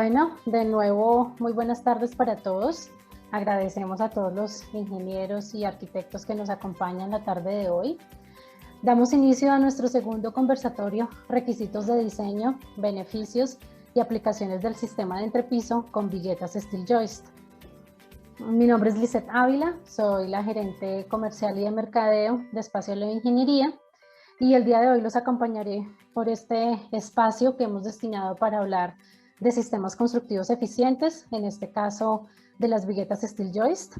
Bueno, de nuevo, muy buenas tardes para todos. Agradecemos a todos los ingenieros y arquitectos que nos acompañan la tarde de hoy. Damos inicio a nuestro segundo conversatorio, requisitos de diseño, beneficios y aplicaciones del sistema de entrepiso con viguetas Steel Joist. Mi nombre es Lisette Ávila, soy la gerente comercial y de mercadeo de Espacio Leve Ingeniería y el día de hoy los acompañaré por este espacio que hemos destinado para hablar de sistemas constructivos eficientes, en este caso de las viguetas Steel Joist.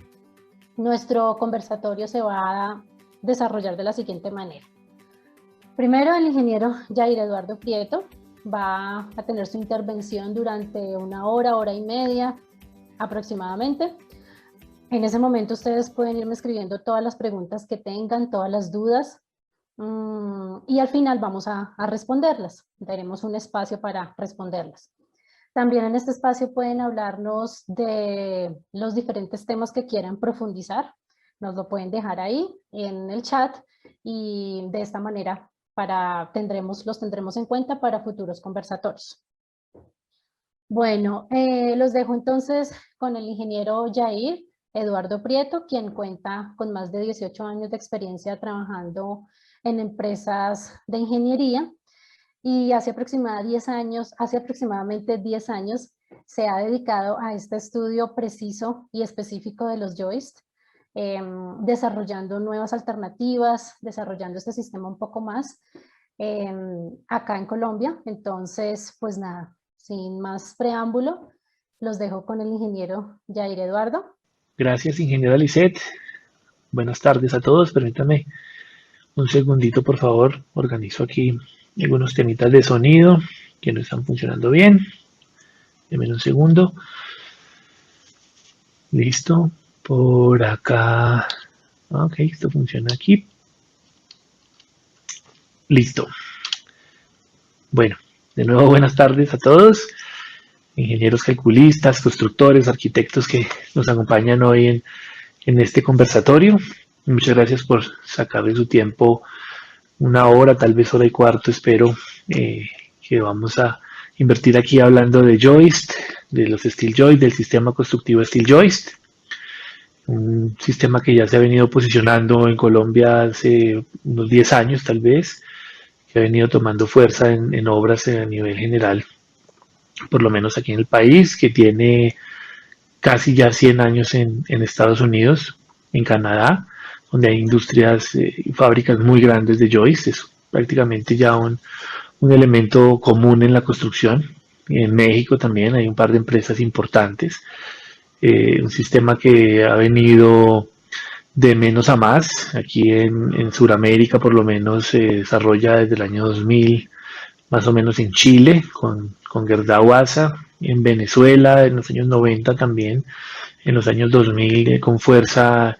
Nuestro conversatorio se va a desarrollar de la siguiente manera. Primero, el ingeniero Jair Eduardo Prieto va a tener su intervención durante una hora y media aproximadamente. En ese momento ustedes pueden irme escribiendo todas las preguntas que tengan, todas las dudas, y al final vamos a responderlas. Daremos un espacio para responderlas. También en este espacio pueden hablarnos de los diferentes temas que quieran profundizar. Nos lo pueden dejar ahí en el chat y de esta manera los tendremos en cuenta para futuros conversatorios. Bueno, los dejo entonces con el ingeniero Jair Eduardo Prieto, quien cuenta con más de 18 años de experiencia trabajando en empresas de ingeniería. Y hace aproximadamente 10 años se ha dedicado a este estudio preciso y específico de los joist, desarrollando nuevas alternativas, desarrollando este sistema un poco más acá en Colombia. Entonces, pues nada, sin más preámbulo, los dejo con el ingeniero Jair Eduardo. Gracias, ingeniera Lisette. Buenas tardes a todos. Permítame un segundito, por favor. Organizo aquí algunos temitas de sonido que no están funcionando bien. Denme un segundo. Listo. Por acá. Ok, esto funciona aquí. Listo. Bueno, de nuevo buenas tardes a todos. Ingenieros calculistas, constructores, arquitectos que nos acompañan hoy en este conversatorio. Muchas gracias por sacar de su tiempo una hora, tal vez hora y cuarto, espero, que vamos a invertir aquí hablando de joist, de los Steel Joist, del sistema constructivo Steel Joist, un sistema que ya se ha venido posicionando en Colombia hace unos 10 años tal vez, que ha venido tomando fuerza en obras a nivel general, por lo menos aquí en el país, que tiene casi ya 100 años en Estados Unidos, en Canadá, donde hay industrias y fábricas muy grandes de joist. Es prácticamente ya un elemento común en la construcción. En México también hay un par de empresas importantes. Un sistema que ha venido de menos a más. Aquí en Sudamérica por lo menos se desarrolla desde el año 2000, más o menos en Chile, con Gerdau ASA, en Venezuela en los años 90 también, en los años 2000 con fuerza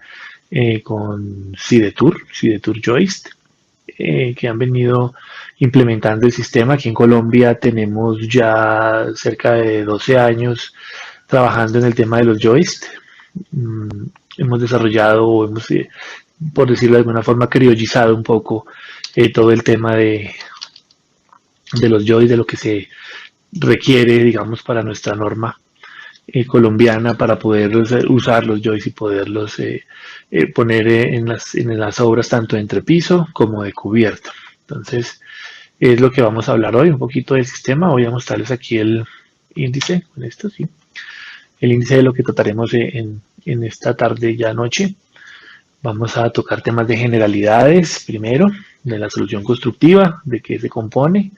con Sidetur Joist, que han venido implementando el sistema. Aquí en Colombia tenemos ya cerca de 12 años trabajando en el tema de los joist. Hemos desarrollado, por decirlo de alguna forma, criollizado un poco todo el tema de los joist, de lo que se requiere, digamos, para nuestra norma colombiana para poder usar los joists y poderlos poner en las obras tanto de entrepiso como de cubierta. Entonces, es lo que vamos a hablar hoy, un poquito del sistema. Voy a mostrarles aquí el índice, con esto, sí. El índice de lo que trataremos en esta tarde ya noche. Vamos a tocar temas de generalidades, primero, de la solución constructiva, de qué se compone,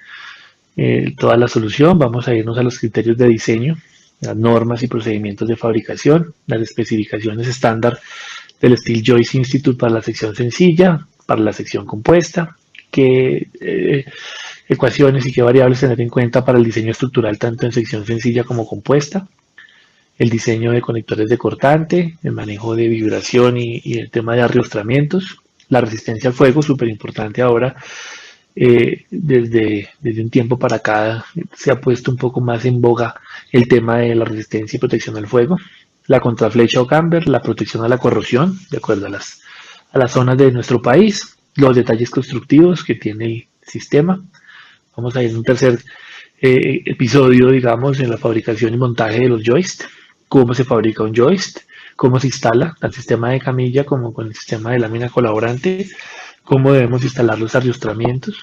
toda la solución. Vamos a irnos a los criterios de diseño, las normas y procedimientos de fabricación, las especificaciones estándar del Steel Joist Institute para la sección sencilla, para la sección compuesta, qué ecuaciones y qué variables tener en cuenta para el diseño estructural tanto en sección sencilla como compuesta, el diseño de conectores de cortante, el manejo de vibración y el tema de arriostramientos, la resistencia al fuego, súper importante ahora. Desde un tiempo para acá se ha puesto un poco más en boga el tema de la resistencia y protección al fuego, la contraflecha o camber, la protección a la corrosión, de acuerdo a las zonas de nuestro país, los detalles constructivos que tiene el sistema. Vamos a ir a un tercer episodio, digamos, en la fabricación y montaje de los joists, cómo se fabrica un joist, cómo se instala el sistema de camilla como con el sistema de lámina colaborante, cómo debemos instalar los arrastramientos.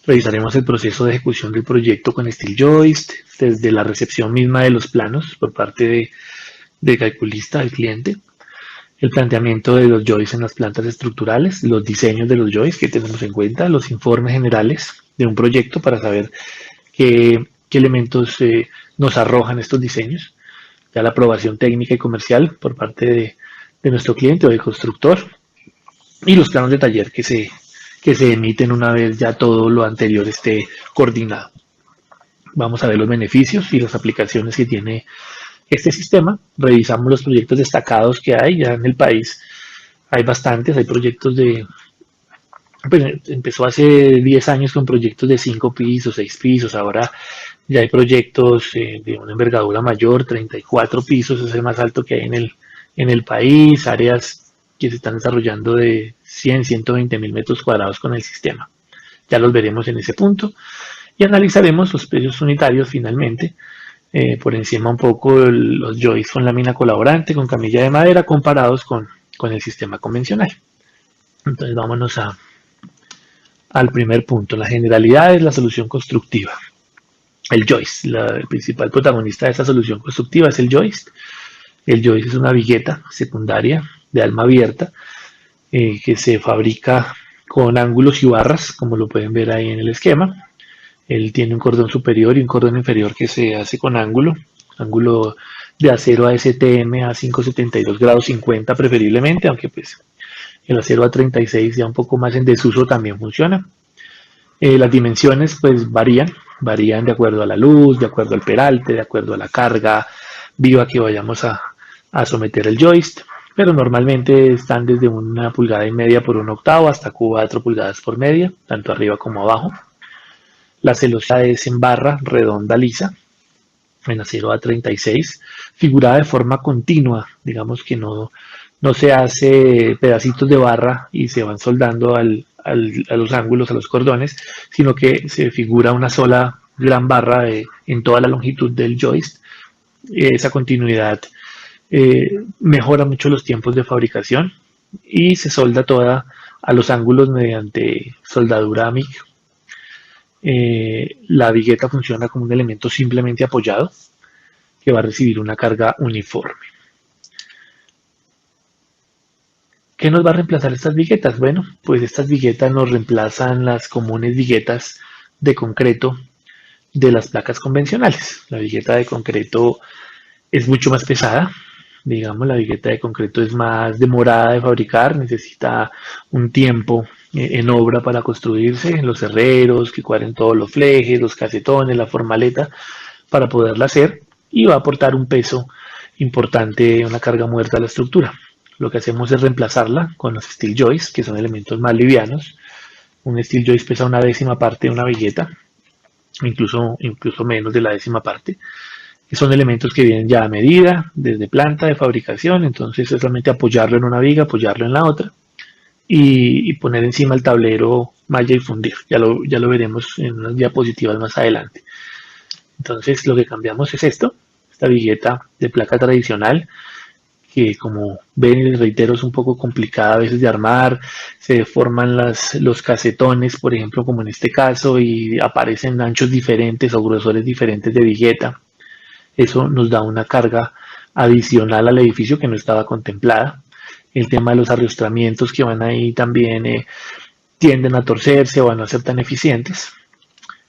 Revisaremos el proceso de ejecución del proyecto con Steel Joist, desde la recepción misma de los planos por parte del calculista, del cliente, el planteamiento de los joists en las plantas estructurales, los diseños de los joists que tenemos en cuenta, los informes generales de un proyecto para saber qué elementos nos arrojan estos diseños, ya la aprobación técnica y comercial por parte de nuestro cliente o del constructor, y los planos de taller que se emiten una vez ya todo lo anterior esté coordinado. Vamos a ver los beneficios y las aplicaciones que tiene este sistema. Revisamos los proyectos destacados que hay ya en el país. Hay bastantes, hay proyectos pues empezó hace 10 años con proyectos de 5 pisos, 6 pisos, ahora ya hay proyectos de una envergadura mayor, 34 pisos, es el más alto que hay en el país, áreas que se están desarrollando de 100, 120 mil metros cuadrados con el sistema. Ya los veremos en ese punto y analizaremos los precios unitarios finalmente. Por encima un poco los joists con lámina colaborante, con camilla de madera, comparados con el sistema convencional. Entonces vámonos al primer punto. La generalidad es la solución constructiva. El joist, el principal protagonista de esta solución constructiva es el joist. El joist es una vigueta secundaria de alma abierta que se fabrica con ángulos y barras, como lo pueden ver ahí en el esquema. Él tiene un cordón superior y un cordón inferior que se hace con ángulo de acero ASTM a 572 grados 50 preferiblemente, aunque pues el acero a 36 ya un poco más en desuso también funciona. Las dimensiones pues varían de acuerdo a la luz, de acuerdo al peralte, de acuerdo a la carga viva que vayamos a someter el joist, pero normalmente están desde 1,5 pulgadas por 1/8 hasta 4 pulgadas por media, tanto arriba como abajo. La celosía es en barra redonda lisa, en acero A36, figurada de forma continua, digamos que no se hace pedacitos de barra y se van soldando a los ángulos, a los cordones, sino que se figura una sola gran barra en toda la longitud del joist. Esa continuidad mejora mucho los tiempos de fabricación y se solda toda a los ángulos mediante soldadura MIG. La vigueta funciona como un elemento simplemente apoyado que va a recibir una carga uniforme. ¿Qué nos va a reemplazar estas viguetas? Bueno, pues estas viguetas nos reemplazan las comunes viguetas de concreto de las placas convencionales. La vigueta de concreto es mucho más pesada, digamos, la vigueta de concreto es más demorada de fabricar, necesita un tiempo en obra para construirse, en los herreros, que cuadren todos los flejes, los casetones, la formaleta, para poderla hacer, y va a aportar un peso importante, una carga muerta a la estructura. Lo que hacemos es reemplazarla con los steel joists, que son elementos más livianos. Un steel joist pesa 1/10 parte de una vigueta, incluso menos de la 10ª parte. Son elementos que vienen ya a medida, desde planta de fabricación, entonces es realmente apoyarlo en una viga, apoyarlo en la otra, y poner encima el tablero malla y fundir. Ya lo veremos en unas diapositivas más adelante. Entonces lo que cambiamos es esta vigueta de placa tradicional, que como ven y les reitero es un poco complicada a veces de armar, se deforman los casetones, por ejemplo, como en este caso, y aparecen anchos diferentes o grosores diferentes de vigueta. Eso nos da una carga adicional al edificio que no estaba contemplada. El tema de los arrastramientos que van ahí también tienden a torcerse o a no ser tan eficientes.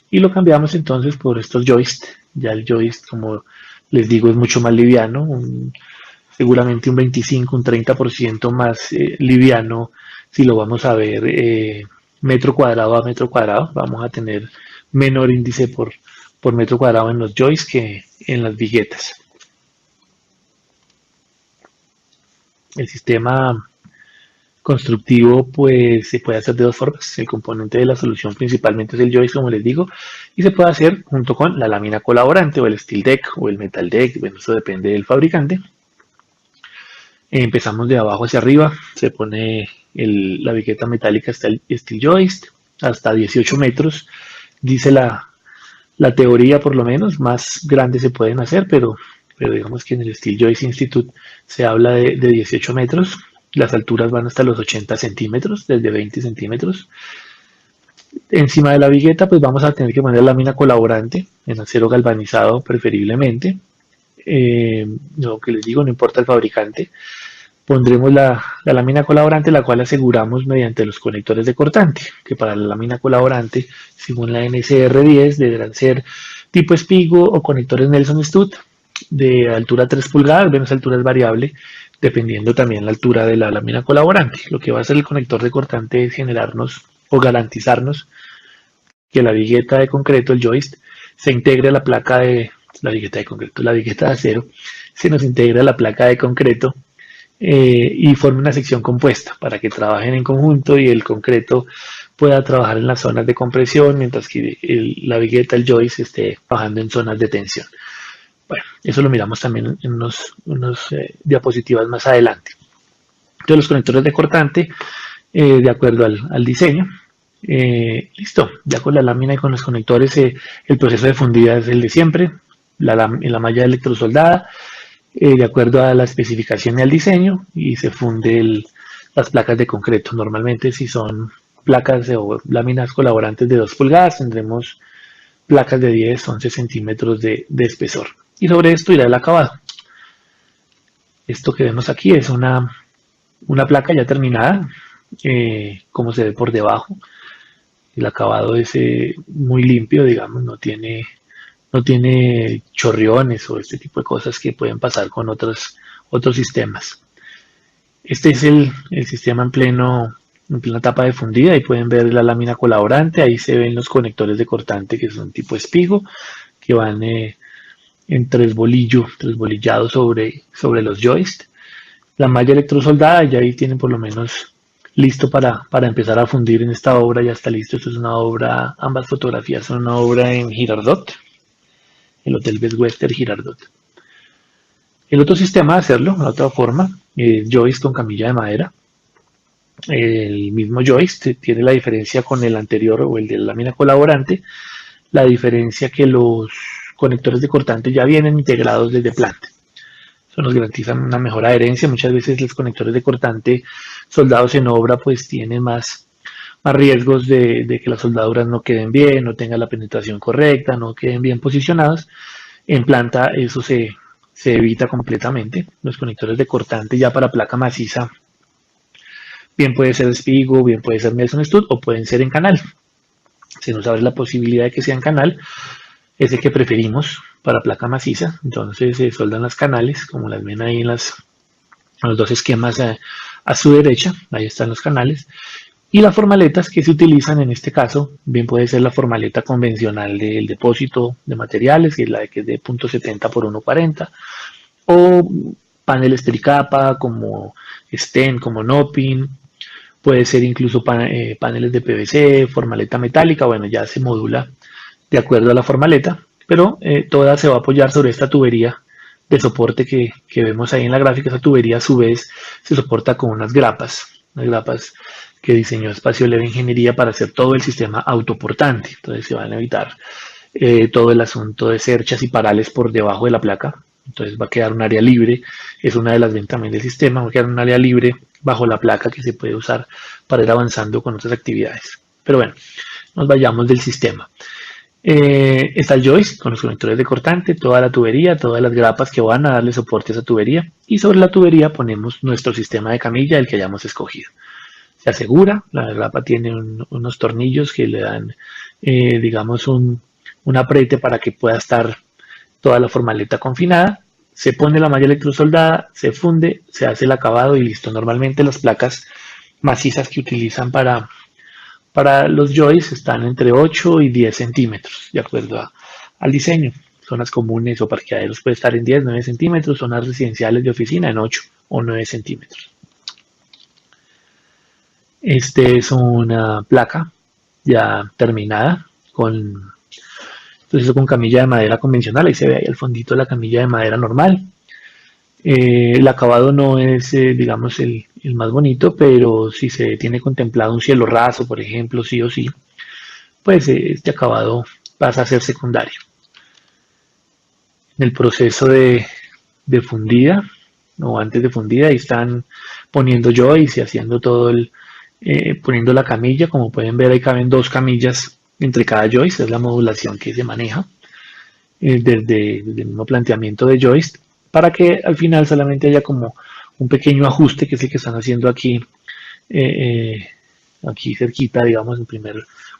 Y lo cambiamos entonces por estos joists. Ya el joist, como les digo, es mucho más liviano, seguramente un 25, un 30% más liviano si lo vamos a ver metro cuadrado a metro cuadrado. Vamos a tener menor índice por metro cuadrado en los joists que en las viguetas. El sistema constructivo pues se puede hacer de dos formas. El componente de la solución principalmente es el joist, como les digo, y se puede hacer junto con la lámina colaborante o el steel deck o el metal deck. Bueno, eso depende del fabricante. Empezamos de abajo hacia arriba, se pone la vigueta metálica hasta el steel joist, hasta 18 metros, dice la La teoría, por lo menos, más grandes se pueden hacer, pero digamos que en el Steel Joist Institute se habla de 18 metros. Las alturas van hasta los 80 centímetros, desde 20 centímetros. Encima de la vigueta, pues vamos a tener que poner lámina colaborante en acero galvanizado, preferiblemente. Lo que les digo, no importa el fabricante. Pondremos la lámina colaborante, la cual aseguramos mediante los conectores de cortante, que para la lámina colaborante, según la NCR10, deberán ser tipo espigo o conectores Nelson Stud de altura 3 pulgadas, esa altura es variable, dependiendo también la altura de la lámina colaborante. Lo que va a hacer el conector de cortante es generarnos o garantizarnos que la vigueta de concreto, el joist, se integre a la placa de la vigueta de concreto, la vigueta de acero, se nos integra a la placa de concreto y forme una sección compuesta para que trabajen en conjunto y el concreto pueda trabajar en las zonas de compresión, mientras que la vigueta, el joist, esté trabajando en zonas de tensión. Bueno, eso lo miramos también en unos diapositivas más adelante. Entonces los conectores de cortante, de acuerdo al diseño, listo, ya con la lámina y con los conectores, el proceso de fundida es el de siempre, la malla electrosoldada, de acuerdo a la especificación y al diseño, y se funde las placas de concreto. Normalmente, si son placas o láminas colaborantes de 2 pulgadas, tendremos placas de 10, 11 centímetros de espesor. Y sobre esto irá el acabado. Esto que vemos aquí es una placa ya terminada, como se ve por debajo. El acabado es muy limpio, digamos, no tiene chorriones o este tipo de cosas que pueden pasar con otros sistemas. Este es el sistema en plena etapa de fundida. Ahí pueden ver la lámina colaborante, ahí se ven los conectores de cortante que son tipo espigo, que van en tres bolillados sobre los joists. La malla electrosoldada, ya ahí tienen por lo menos listo para empezar a fundir en esta obra, ya está listo. Esto es una obra, ambas fotografías son una obra en Girardot, el Hotel Best Western Girardot. El otro sistema de hacerlo, la otra forma, joist con camilla de madera. El mismo joist tiene la diferencia con el anterior o el de la lámina colaborante, la diferencia que los conectores de cortante ya vienen integrados desde planta. Eso nos garantiza una mejor adherencia. Muchas veces los conectores de cortante soldados en obra pues tienen más riesgos de que las soldaduras no queden bien, no tengan la penetración correcta, no queden bien posicionados. En planta eso se evita completamente. Los conectores de cortante ya para placa maciza, bien puede ser espigo, bien puede ser Nelson Stud o pueden ser en canal. Se nos abre la posibilidad de que sea en canal, es el que preferimos para placa maciza. Entonces se soldan las canales, como las ven ahí en los dos esquemas a su derecha, ahí están los canales. Y las formaletas que se utilizan en este caso, bien puede ser la formaleta convencional del depósito de materiales, que es la que es de 0.70 por 1.40, o paneles tricapa como Sten, como Nopin, puede ser incluso paneles de PVC, formaleta metálica. Bueno, ya se modula de acuerdo a la formaleta, pero toda se va a apoyar sobre esta tubería de soporte que vemos ahí en la gráfica. Esa tubería a su vez se soporta con unas grapas que diseñó Espacio Leve Ingeniería para hacer todo el sistema autoportante. Entonces se van a evitar todo el asunto de cerchas y parales por debajo de la placa. Entonces va a quedar un área libre, es una de las ventajas también del sistema, va a quedar un área libre bajo la placa que se puede usar para ir avanzando con otras actividades. Pero bueno, nos vayamos del sistema. Está el joist con los conectores de cortante, toda la tubería, todas las grapas que van a darle soporte a esa tubería, y sobre la tubería ponemos nuestro sistema de camilla, el que hayamos escogido. Se asegura, la grapa tiene unos tornillos que le dan, digamos, un apriete para que pueda estar toda la formaleta confinada. Se pone la malla electrosoldada, se funde, se hace el acabado y listo. Normalmente las placas macizas que utilizan para los joists están entre 8 y 10 centímetros, de acuerdo al diseño. Zonas comunes o parqueaderos puede estar en 10, 9 centímetros, zonas residenciales de oficina en 8 o 9 centímetros. Este es una placa ya terminada con camilla de madera convencional. Ahí se ve ahí al fondito la camilla de madera normal. El acabado no es, digamos, el más bonito, pero si se tiene contemplado un cielo raso, por ejemplo, sí o sí, pues este acabado pasa a ser secundario. En el proceso de fundida o antes de fundida, ahí están poniendo joists y haciendo todo poniendo la camilla. Como pueden ver, ahí caben 2 camillas entre cada joist, es la modulación que se maneja desde el mismo planteamiento de joist, para que al final solamente haya como un pequeño ajuste, que es el que están haciendo aquí, aquí cerquita, digamos, en primer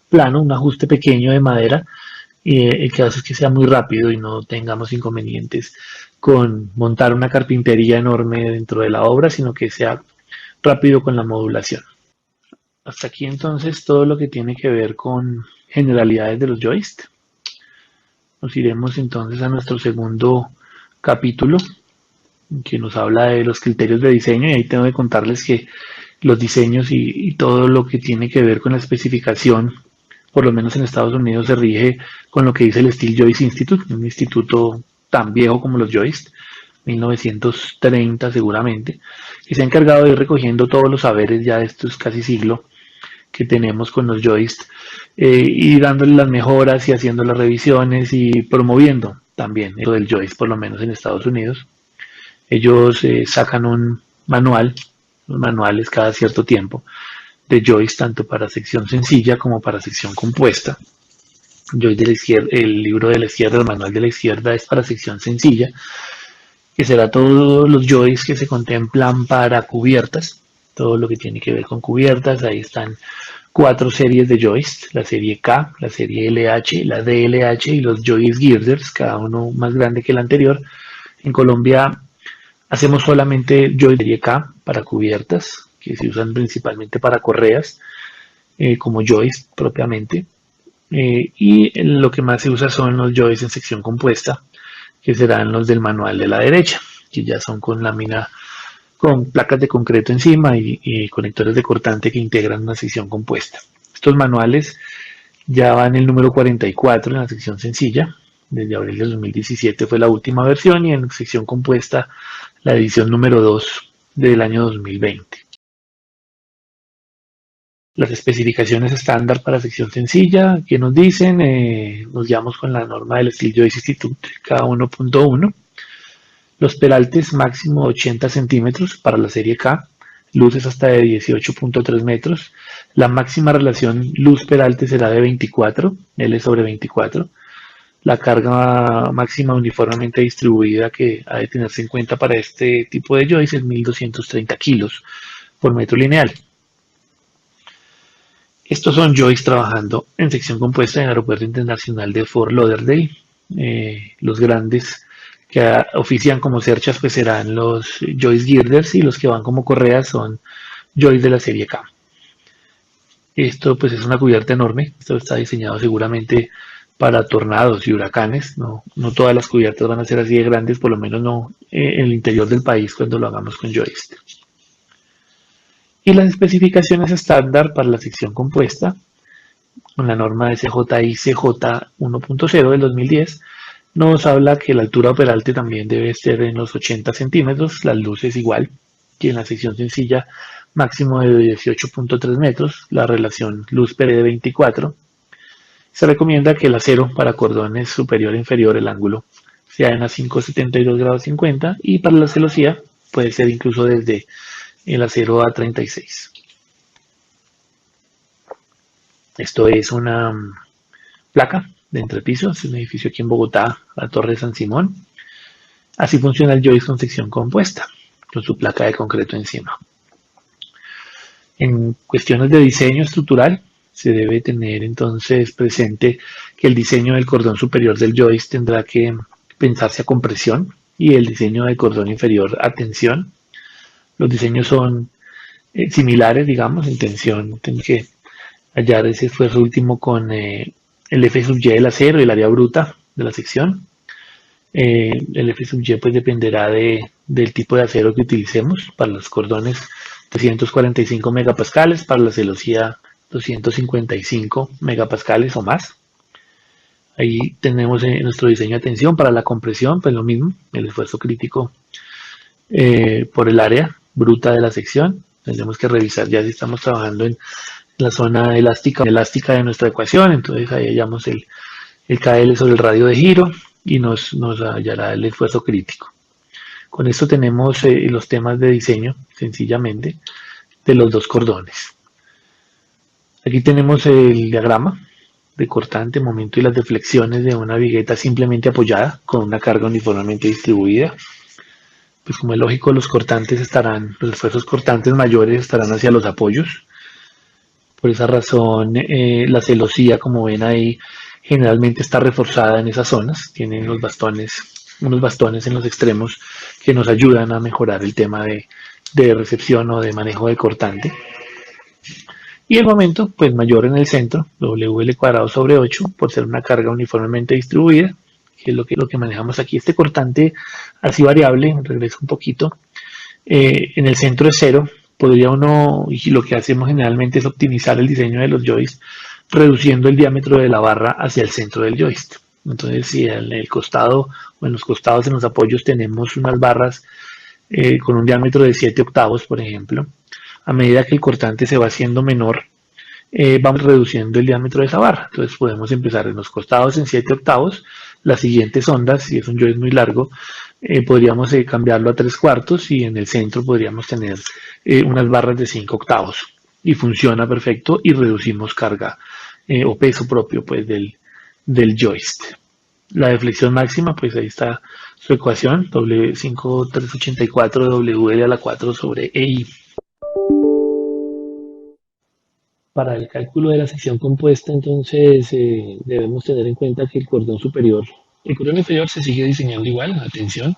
plano, un ajuste pequeño de madera, el que hace es que sea muy rápido y no tengamos inconvenientes con montar una carpintería enorme dentro de la obra, sino que sea rápido con la modulación. Hasta aquí entonces todo lo que tiene que ver con generalidades de los joists. Nos iremos entonces a nuestro segundo capítulo, que nos habla de los criterios de diseño, y ahí tengo que contarles que los diseños y todo lo que tiene que ver con la especificación, por lo menos en Estados Unidos, se rige con lo que dice el Steel Joist Institute, un instituto tan viejo como los joists, 1930 seguramente, que se ha encargado de ir recogiendo todos los saberes ya de estos casi siglo que tenemos con los joists, y dándole las mejoras y haciendo las revisiones y promoviendo también eso del joist, por lo menos en Estados Unidos. Ellos sacan un manual, los manuales cada cierto tiempo, de joist, tanto para sección sencilla como para sección compuesta. Joist de la izquierda, el libro de la izquierda, el manual de la izquierda es para sección sencilla, que será todos los joists que se contemplan para cubiertas, todo lo que tiene que ver con cubiertas. Ahí están 4 series de joists, la serie K, la serie LH, la DLH y los joist girders, cada uno más grande que el anterior. En Colombia hacemos solamente joist serie K para cubiertas, que se usan principalmente para correas, como joist propiamente. Y lo que más se usa son los joists en sección compuesta, que serán los del manual de la derecha, que ya son con lámina, con placas de concreto encima y conectores de cortante que integran una sección compuesta. Estos manuales ya van el número 44 en la sección sencilla, desde abril de 2017 fue la última versión, y en sección compuesta la edición número 2 del año 2020. Las especificaciones estándar para sección sencilla, que nos dicen, nos guiamos con la norma del Steel Joist Institute K1.1. Los peraltes máximo 80 centímetros para la serie K, luces hasta de 18.3 metros. La máxima relación luz-peralte será de 24, L sobre 24. La carga máxima uniformemente distribuida que ha de tenerse en cuenta para este tipo de joist es 1230 kilos por metro lineal. Estos son joists trabajando en sección compuesta en el Aeropuerto Internacional de Fort Lauderdale. Los grandes que ofician como cerchas pues serán los joist girders, y los que van como correas son joists de la serie K. Esto pues es una cubierta enorme. Esto está diseñado seguramente para tornados y huracanes. No todas las cubiertas van a ser así de grandes, por lo menos no en el interior del país cuando lo hagamos con joist. Y las especificaciones estándar para la sección compuesta, con la norma de CJICJ 1.0 del 2010, nos habla que la altura peralte también debe ser en los 80 centímetros, las luces igual que en la sección sencilla, máximo de 18.3 metros, la relación luz-per de 24. Se recomienda que el acero para cordones superior e inferior, el ángulo, sea en a 5,72 grados 50, y para la celosía puede ser incluso desde el acero A36. Esto es una placa de entrepiso, es un edificio aquí en Bogotá, la Torre San Simón. Así funciona el joist con sección compuesta, con su placa de concreto encima. En cuestiones de diseño estructural, se debe tener entonces presente que el diseño del cordón superior del joist tendrá que pensarse a compresión, y el diseño del cordón inferior a tensión. Los diseños son similares, digamos, en tensión. Tenemos que hallar ese esfuerzo último con el F sub Y del acero y el área bruta de la sección. El F sub Y pues dependerá del tipo de acero que utilicemos. Para los cordones 345 megapascales, para la celosía 255 megapascales o más. Ahí tenemos nuestro diseño de tensión. Para la compresión, pues lo mismo, el esfuerzo crítico por el área bruta de la sección. Tendremos que revisar ya si estamos trabajando en la zona elástica de nuestra ecuación. Entonces ahí hallamos el KL sobre el radio de giro y nos hallará el esfuerzo crítico. Con esto tenemos los temas de diseño, sencillamente, de los dos cordones. Aquí tenemos el diagrama de cortante, momento y las deflexiones de una vigueta simplemente apoyada con una carga uniformemente distribuida. Pues como es lógico, los esfuerzos cortantes mayores estarán hacia los apoyos. Por esa razón, la celosía, como ven ahí, generalmente está reforzada en esas zonas. Tienen unos bastones en los extremos que nos ayudan a mejorar el tema de recepción o de manejo de cortante. Y el momento, pues mayor en el centro, WL cuadrado sobre 8, por ser una carga uniformemente distribuida, que es lo que manejamos aquí. Este cortante así variable, regreso un poquito, en el centro es 0, podría uno, y lo que hacemos generalmente es optimizar el diseño de los joists, reduciendo el diámetro de la barra hacia el centro del joist. Entonces, si en el costado o en los costados en los apoyos tenemos unas barras con un diámetro de 7 octavos, por ejemplo, a medida que el cortante se va haciendo menor, vamos reduciendo el diámetro de esa barra. Entonces podemos empezar en los costados en 7 octavos. Las siguientes ondas, si es un joist muy largo, podríamos cambiarlo a 3/4 y en el centro podríamos tener unas barras de 5 octavos. Y funciona perfecto y reducimos carga o peso propio pues, del joist. La deflexión máxima, pues ahí está su ecuación, W5384 WL a la 4 sobre EI. Para el cálculo de la sección compuesta, entonces debemos tener en cuenta que el cordón inferior se sigue diseñando igual, atención,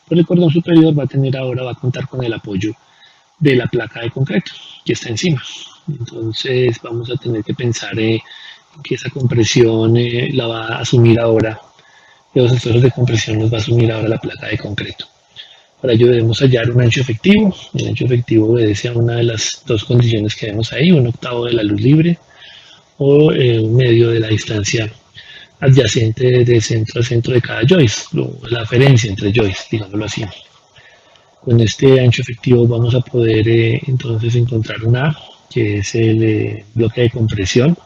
pero el cordón superior va a contar con el apoyo de la placa de concreto que está encima. Entonces vamos a tener que pensar que esa compresión la va a asumir ahora, los esfuerzos de compresión los va a asumir ahora la placa de concreto. Para ello debemos hallar un ancho efectivo. El ancho efectivo obedece a una de las dos condiciones que vemos ahí, 1/8 de la luz libre o un medio de la distancia adyacente de centro a centro de cada joist, la diferencia entre joists, digámoslo así. Con este ancho efectivo vamos a poder entonces encontrar un A, que es el bloque de compresión.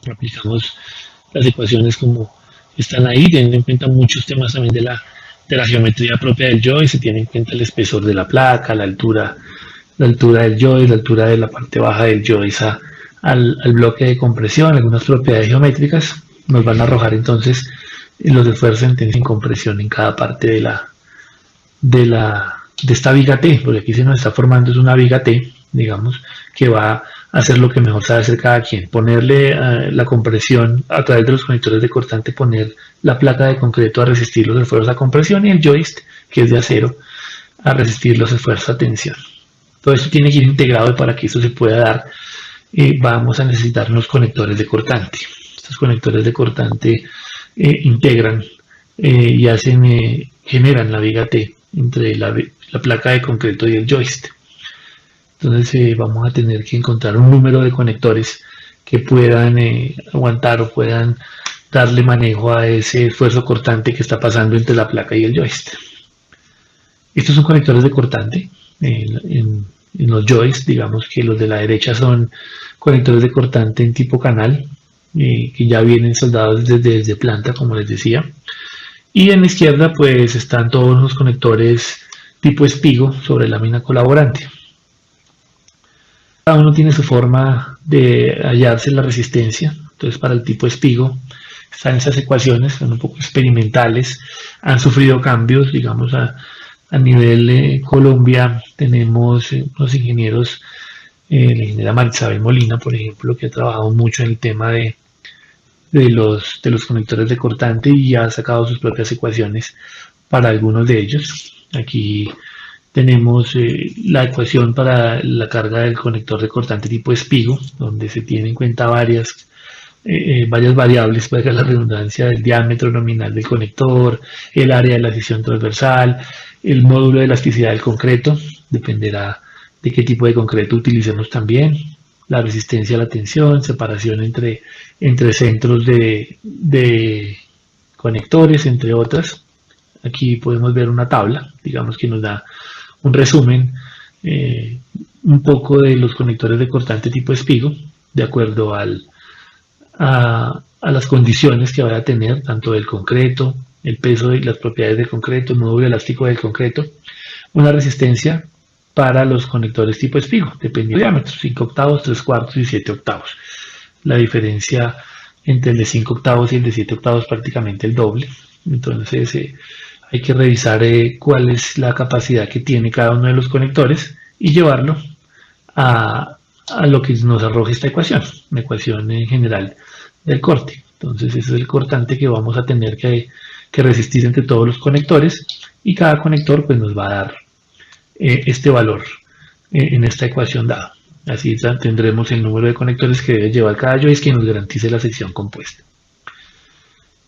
Aplicamos las ecuaciones como están ahí, teniendo en cuenta muchos temas también de la geometría propia del joist. Se tiene en cuenta el espesor de la placa, la altura del joist, la altura de la parte baja del joist al bloque de compresión, algunas propiedades geométricas nos van a arrojar entonces los esfuerzos en tensión y compresión en cada parte de esta viga T, porque aquí se nos está formando es una viga T, digamos, que va a hacer lo que mejor sabe hacer cada quien, ponerle la compresión a través de los conectores de cortante, poner la placa de concreto a resistir los esfuerzos a compresión y el joist, que es de acero, a resistir los esfuerzos a tensión. Todo esto tiene que ir integrado y para que esto se pueda dar vamos a necesitar unos conectores de cortante. Estos conectores de cortante integran y generan la viga T entre la placa de concreto y el joist. Entonces vamos a tener que encontrar un número de conectores que puedan aguantar o puedan darle manejo a ese esfuerzo cortante que está pasando entre la placa y el joist. Estos son conectores de cortante. En los joists, digamos que los de la derecha son conectores de cortante en tipo canal, que ya vienen soldados desde planta, como les decía. Y en la izquierda pues están todos los conectores tipo espigo sobre lámina colaborante. Cada uno tiene su forma de hallarse la resistencia. Entonces para el tipo espigo están esas ecuaciones, son un poco experimentales, han sufrido cambios, digamos a nivel Colombia tenemos unos ingenieros, la ingeniera Marisabel Molina, por ejemplo, que ha trabajado mucho en el tema de los conectores de cortante y ha sacado sus propias ecuaciones para algunos de ellos. Aquí tenemos la ecuación para la carga del conector de cortante tipo espigo, donde se tiene en cuenta varias variables, para la redundancia, del diámetro nominal del conector, el área de la sección transversal, el módulo de elasticidad del concreto, dependerá de qué tipo de concreto utilicemos también, la resistencia a la tensión, separación entre centros de conectores, entre otras. Aquí podemos ver una tabla, digamos que nos da un resumen un poco de los conectores de cortante tipo espigo, de acuerdo a a las condiciones que vaya a tener, tanto del concreto, el peso y las propiedades del concreto, el módulo elástico del concreto, una resistencia para los conectores tipo espigo, dependiendo del diámetro, 5 octavos, 3 cuartos y 7 octavos. La diferencia entre el de 5 octavos y el de 7 octavos es prácticamente el doble. Entonces hay que revisar cuál es la capacidad que tiene cada uno de los conectores y llevarlo a lo que nos arroja esta ecuación, una ecuación en general del corte. Entonces ese es el cortante que vamos a tener que resistir entre todos los conectores, y cada conector pues nos va a dar este valor en esta ecuación dada. Así tendremos el número de conectores que debe llevar cada joystick que nos garantice la sección compuesta.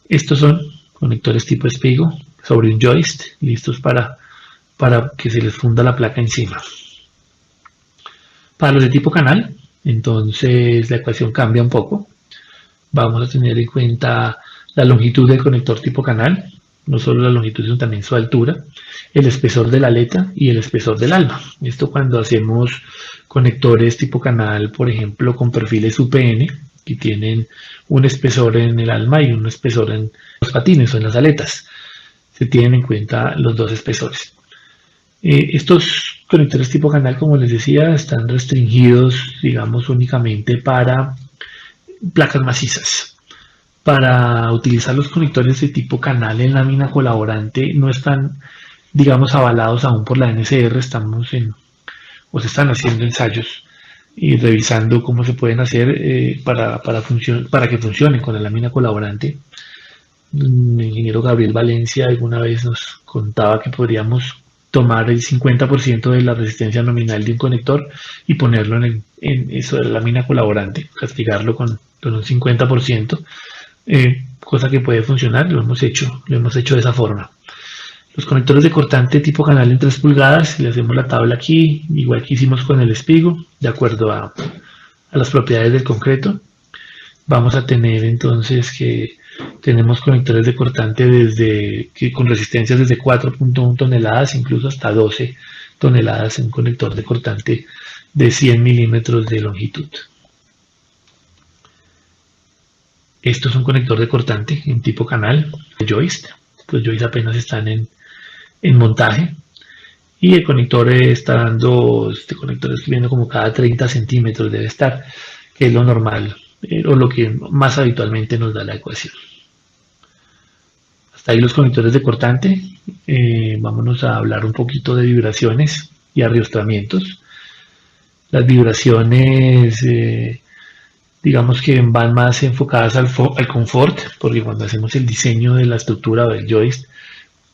Estos son conectores tipo espigo sobre un joystick, listos para que se les funda la placa encima. Para los de tipo canal, entonces la ecuación cambia un poco. Vamos a tener en cuenta la longitud del conector tipo canal, no solo la longitud sino también su altura, el espesor de la aleta y el espesor del alma. Esto cuando hacemos conectores tipo canal, por ejemplo, con perfiles UPN, que tienen un espesor en el alma y un espesor en los patines o en las aletas. Se tienen en cuenta los dos espesores. Estos conectores tipo canal, como les decía, están restringidos, digamos, únicamente para placas macizas. Para utilizar los conectores de tipo canal en lámina colaborante no están, digamos, avalados aún por la NSR. Se están haciendo ensayos y revisando cómo se pueden hacer para que funcionen con la lámina colaborante. El ingeniero Gabriel Valencia alguna vez nos contaba que podríamos tomar el 50% de la resistencia nominal de un conector y ponerlo en eso de la lámina colaborante, castigarlo con un 50%, cosa que puede funcionar. Lo hemos hecho de esa forma. Los conectores de cortante tipo canal en 3 pulgadas, le hacemos la tabla aquí, igual que hicimos con el espigo, de acuerdo a las propiedades del concreto. Vamos a tener entonces que tenemos conectores de cortante con resistencias desde 4.1 toneladas, incluso hasta 12 toneladas en un conector de cortante de 100 milímetros de longitud. Esto es un conector de cortante en tipo canal, joystick. Los joystick apenas están en montaje, y el conector está dando, este conector está viendo como cada 30 centímetros debe estar, que es lo normal o lo que más habitualmente nos da la ecuación. Hasta ahí los conectores de cortante. Vámonos a hablar un poquito de vibraciones y arriostramientos. Las vibraciones digamos que van más enfocadas al confort, porque cuando hacemos el diseño de la estructura del joystick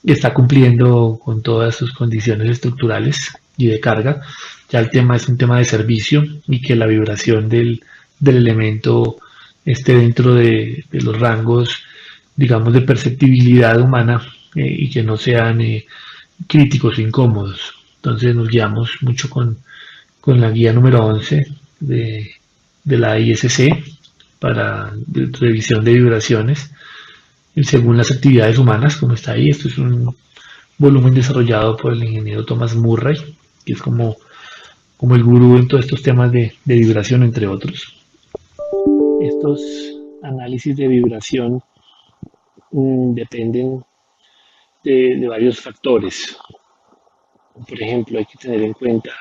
está cumpliendo con todas sus condiciones estructurales y de carga. Ya el tema es un tema de servicio, y que la vibración del elemento esté dentro de los rangos, digamos, de perceptibilidad humana, y que no sean críticos o incómodos. Entonces nos guiamos mucho con la guía número 11 de la ISC para revisión de vibraciones según las actividades humanas, como está ahí. Esto es un volumen desarrollado por el ingeniero Thomas Murray, que es como el gurú en todos estos temas de vibración, entre otros. Estos análisis de vibración dependen de varios factores. Por ejemplo, hay que tener en cuenta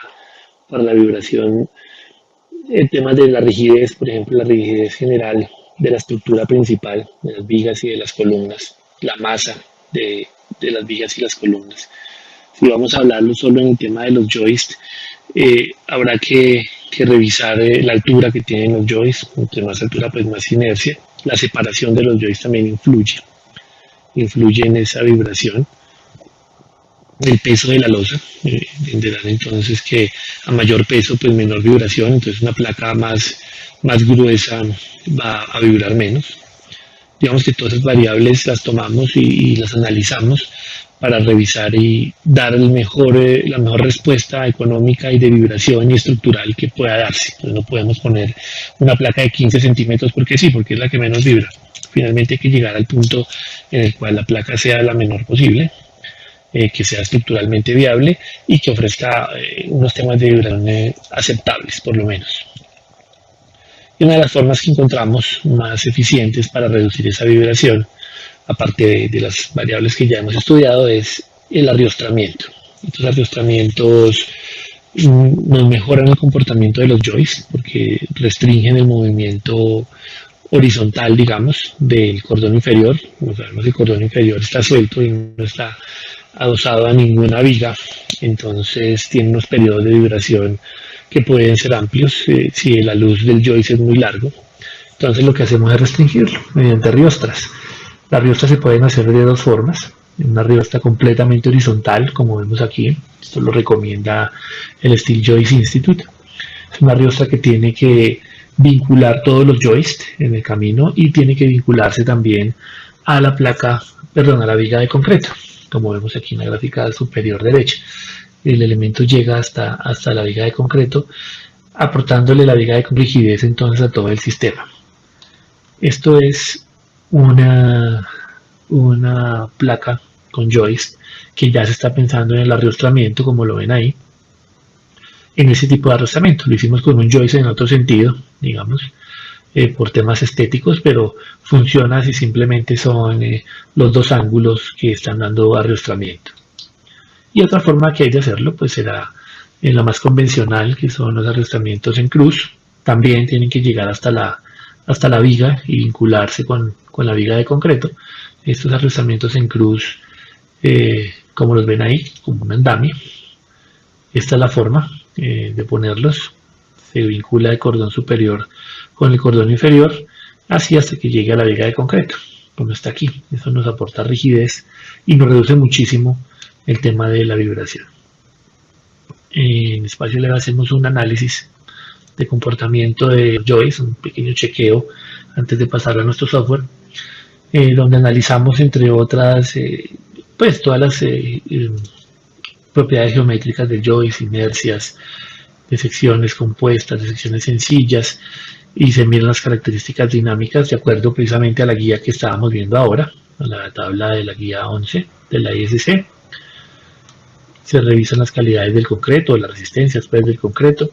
para la vibración el tema de la rigidez, por ejemplo, la rigidez general de la estructura principal, de las vigas y de las columnas, la masa de las vigas y las columnas. Si vamos a hablarlo solo en el tema de los joists, habrá que revisar la altura que tienen los joists. Entre más altura, pues más inercia. La separación de los joists también influye en esa vibración. El peso de la losa, entenderán entonces que a mayor peso, pues menor vibración. Entonces una placa más gruesa va a vibrar menos. Digamos que todas esas variables las tomamos y las analizamos para revisar y dar la mejor respuesta económica y de vibración y estructural que pueda darse. Entonces no podemos poner una placa de 15 centímetros porque sí, porque es la que menos vibra. Finalmente hay que llegar al punto en el cual la placa sea la menor posible, que sea estructuralmente viable y que ofrezca unos temas de vibración aceptables, por lo menos. Y una de las formas que encontramos más eficientes para reducir esa vibración, aparte de las variables que ya hemos estudiado, es el arriostramiento. Estos arriostramientos nos mejoran el comportamiento de los joys porque restringen el movimiento horizontal, digamos, del cordón inferior. Como sabemos, el cordón inferior está suelto y no está adosado a ninguna viga, entonces tiene unos periodos de vibración que pueden ser amplios si la luz del joystick es muy largo. Entonces lo que hacemos es restringirlo mediante riostras. Las riostras se pueden hacer de dos formas. Una riostra completamente horizontal, como vemos aquí. Esto lo recomienda el Steel Joist Institute. Es una riostra que tiene que vincular todos los joists en el camino y tiene que vincularse también a la placa, perdón, a la viga de concreto, como vemos aquí en la gráfica superior derecha. El elemento llega hasta la viga de concreto, aportándole la viga de rigidez entonces a todo el sistema. Esto es una placa con joist que ya se está pensando en el arriostramiento, como lo ven ahí, en ese tipo de arriostramiento. Lo hicimos con un joist en otro sentido, digamos, por temas estéticos, pero funciona si simplemente son los dos ángulos que están dando arriostramiento. Y otra forma que hay de hacerlo pues será en la más convencional, que son los arriostramientos en cruz. También tienen que llegar hasta la viga y vincularse con la viga de concreto. Estos arriostramientos en cruz, como los ven ahí, como un andamio. Esta es la forma de ponerlos. Se vincula el cordón superior con el cordón inferior, así hasta que llegue a la viga de concreto, como está aquí. Eso nos aporta rigidez y nos reduce muchísimo el tema de la vibración. En Espacio Leve hacemos un análisis de comportamiento de joystick, un pequeño chequeo antes de pasarlo a nuestro software, donde analizamos, entre otras, pues todas las propiedades geométricas del joystick, inercias, de secciones compuestas, de secciones sencillas, y se miran las características dinámicas de acuerdo precisamente a la guía que estábamos viendo ahora, a la tabla de la guía 11 de la ISC. Se revisan las calidades del concreto, las resistencias pues, del concreto.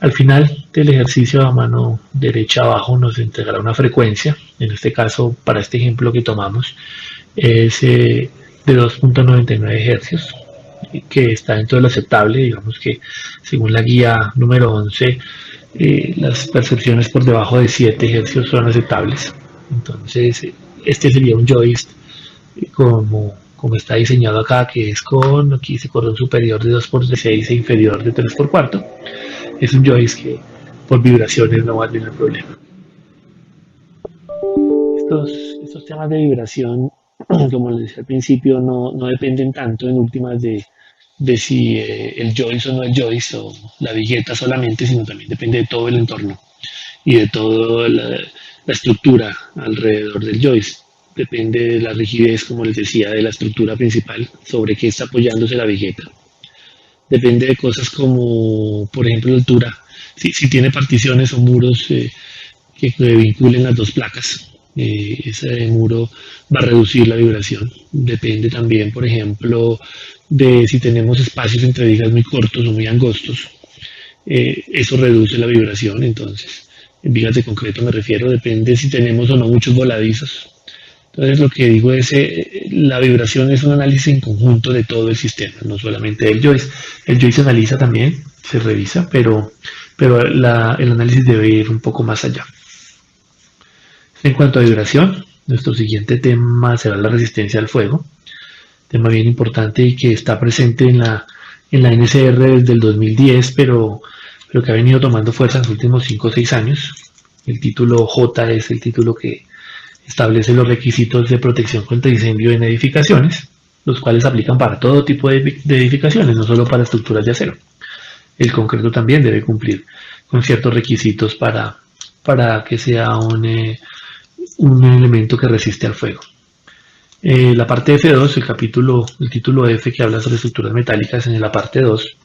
Al final del ejercicio, a mano derecha abajo nos entregará una frecuencia. En este caso, para este ejemplo que tomamos, es de 2.99 Hz, que está dentro de lo aceptable. Digamos que según la guía número 11, las percepciones por debajo de 7 Hz son aceptables. Entonces, este sería un joystick como está diseñado acá, que es con aquí ese cordón superior de 2x6 e inferior de 3x4. Es un joystick que por vibraciones no va a tener problema. Estos temas de vibración, como les decía al principio, no dependen tanto en últimas de si el joystick o no el joystick o la vigueta solamente, sino también depende de todo el entorno y de toda la estructura alrededor del joystick. Depende de la rigidez, como les decía, de la estructura principal, sobre qué está apoyándose la vigueta. Depende de cosas como, por ejemplo, la altura. Si tiene particiones o muros que vinculen las dos placas, ese muro va a reducir la vibración. Depende también, por ejemplo, de si tenemos espacios entre vigas muy cortos o muy angostos. Eso reduce la vibración. Entonces, en vigas de concreto me refiero, depende si tenemos o no muchos voladizos. Entonces lo que digo es, la vibración es un análisis en conjunto de todo el sistema, no solamente del joystick. El joystick se analiza también, se revisa, pero el análisis debe ir un poco más allá. En cuanto a vibración, nuestro siguiente tema será la resistencia al fuego, tema bien importante y que está presente en la NCR desde el 2010, pero que ha venido tomando fuerza en los últimos 5 o 6 años. El título J es el título que establece los requisitos de protección contra incendio en edificaciones, los cuales aplican para todo tipo de edificaciones, no solo para estructuras de acero. El concreto también debe cumplir con ciertos requisitos para que sea un elemento que resiste al fuego. La parte F2, el título F que habla sobre estructuras metálicas en la parte 2,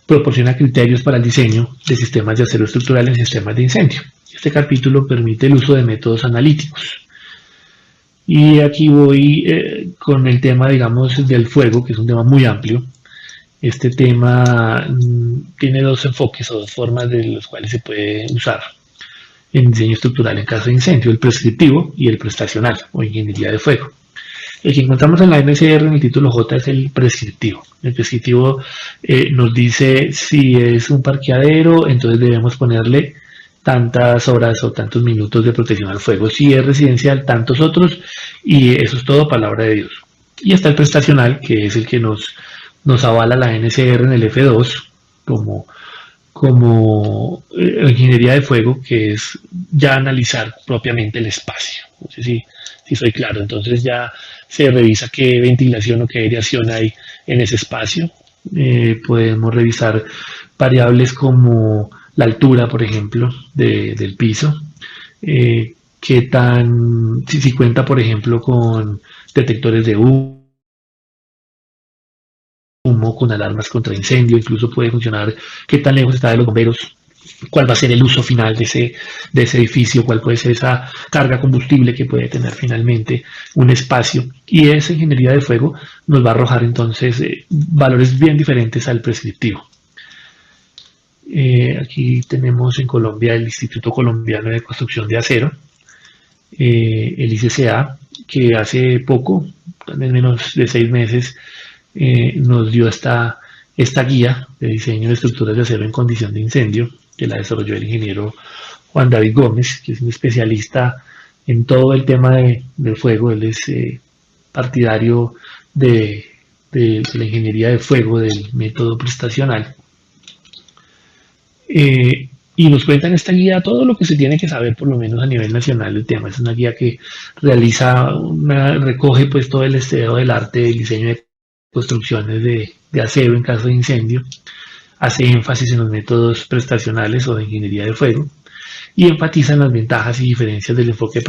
proporciona criterios para el diseño de sistemas de acero estructural en sistemas de incendio. Este capítulo permite el uso de métodos analíticos. Y aquí voy con el tema, digamos, del fuego, que es un tema muy amplio. Este tema tiene dos enfoques o dos formas de los cuales se puede usar. en diseño estructural en caso de incendio, el prescriptivo y el prestacional o ingeniería de fuego. El que encontramos en la NCR en el título J es el prescriptivo. El prescriptivo nos dice si es un parqueadero, entonces debemos ponerle tantas horas o tantos minutos de protección al fuego. Si es residencial, tantos otros, y eso es todo palabra de Dios. Y está el prestacional, que es el que nos avala la NCR en el F2 como ingeniería de fuego, que es ya analizar propiamente el espacio. No sé si soy claro. Entonces ya se revisa qué ventilación o qué aireación hay en ese espacio. Podemos revisar variables como la altura, por ejemplo, del piso. Qué tan, si cuenta, por ejemplo, con detectores de humo, con alarmas contra incendio, incluso puede funcionar qué tan lejos está de los bomberos, cuál va a ser el uso final de ese edificio, cuál puede ser esa carga combustible que puede tener finalmente un espacio. Y esa ingeniería de fuego nos va a arrojar entonces valores bien diferentes al prescriptivo. Aquí tenemos en Colombia el Instituto Colombiano de Construcción de Acero, el ICCA, que hace poco, también menos de 6 meses, nos dio esta guía de diseño de estructuras de acero en condición de incendio, que la desarrolló el ingeniero Juan David Gómez, que es un especialista en todo el tema del fuego. Él es partidario de la ingeniería de fuego, del método prestacional. Y nos cuenta en esta guía todo lo que se tiene que saber, por lo menos a nivel nacional, del tema. Es una guía que recoge pues todo el estado del arte del diseño de construcciones de acero en caso de incendio, hace énfasis en los métodos prestacionales o de ingeniería de fuego y enfatiza en las ventajas y diferencias del enfoque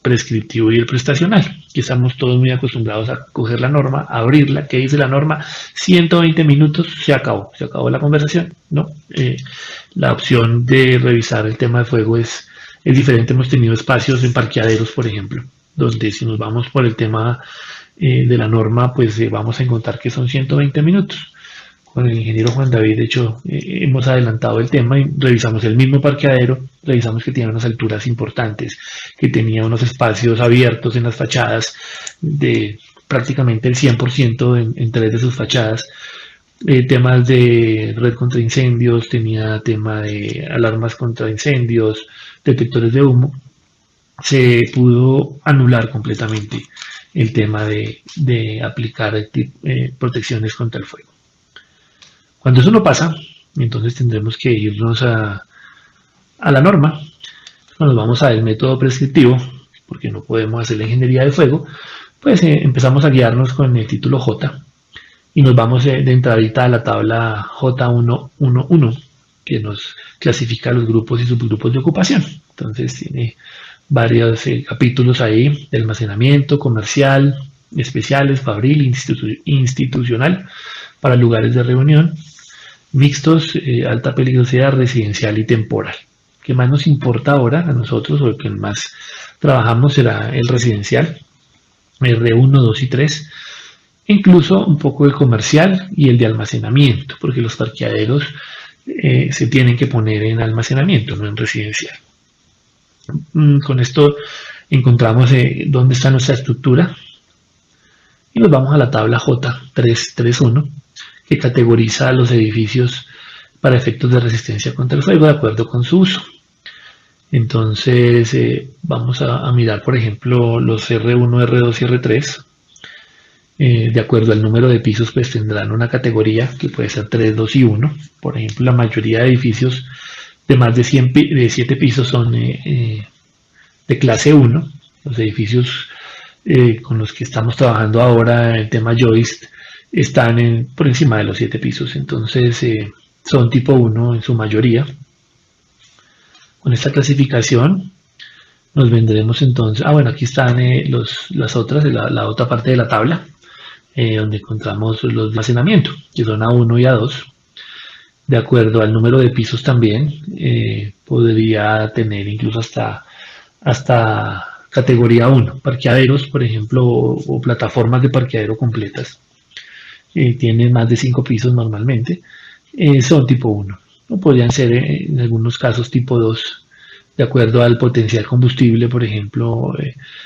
prescriptivo y el prestacional, que estamos todos muy acostumbrados a coger la norma, a abrirla. ¿Qué dice la norma? 120 minutos, se acabó la conversación, ¿no? La opción de revisar el tema de fuego es diferente. Hemos tenido espacios en parqueaderos, por ejemplo, donde si nos vamos por el tema de la norma, pues vamos a encontrar que son 120 minutos. Con el ingeniero Juan David, de hecho, hemos adelantado el tema y revisamos el mismo parqueadero, revisamos que tenía unas alturas importantes, que tenía unos espacios abiertos en las fachadas de prácticamente el 100% en 3 de sus fachadas, temas de red contra incendios, tenía tema de alarmas contra incendios, detectores de humo. Se pudo anular completamente el tema de aplicar protecciones contra el fuego. Cuando eso no pasa, entonces tendremos que irnos a la norma. Cuando nos vamos al método prescriptivo, porque no podemos hacer la ingeniería de fuego, pues empezamos a guiarnos con el título J y nos vamos de entradita a la tabla J111, que nos clasifica los grupos y subgrupos de ocupación. Entonces tiene varios capítulos ahí de almacenamiento, comercial, especiales, fabril, institucional, para lugares de reunión, mixtos, alta peligrosidad, residencial y temporal. ¿Qué más nos importa ahora a nosotros, o el que más trabajamos será el residencial, R1, 2 y 3, incluso un poco el comercial y el de almacenamiento, porque los parqueaderos se tienen que poner en almacenamiento, no en residencial. Con esto encontramos dónde está nuestra estructura y nos vamos a la tabla J331, que categoriza los edificios para efectos de resistencia contra el fuego de acuerdo con su uso. Entonces vamos a mirar, por ejemplo, los R1, R2 y R3. De acuerdo al número de pisos, pues tendrán una categoría que puede ser 3, 2 y 1. Por ejemplo, la mayoría de edificios de más de 7 pisos son de clase 1. Los edificios con los que estamos trabajando ahora, el tema Joist, están por encima de los 7 pisos. Entonces son tipo 1 en su mayoría. Con esta clasificación nos vendremos entonces, bueno, aquí están las otras, la otra parte de la tabla, donde encontramos los de almacenamiento, que son A1 y A2. De acuerdo al número de pisos también, podría tener incluso hasta categoría 1, parqueaderos, por ejemplo, o plataformas de parqueadero completas. Tienen más de 5 pisos normalmente, son tipo 1. O podrían ser en algunos casos tipo 2, de acuerdo al potencial combustible, por ejemplo,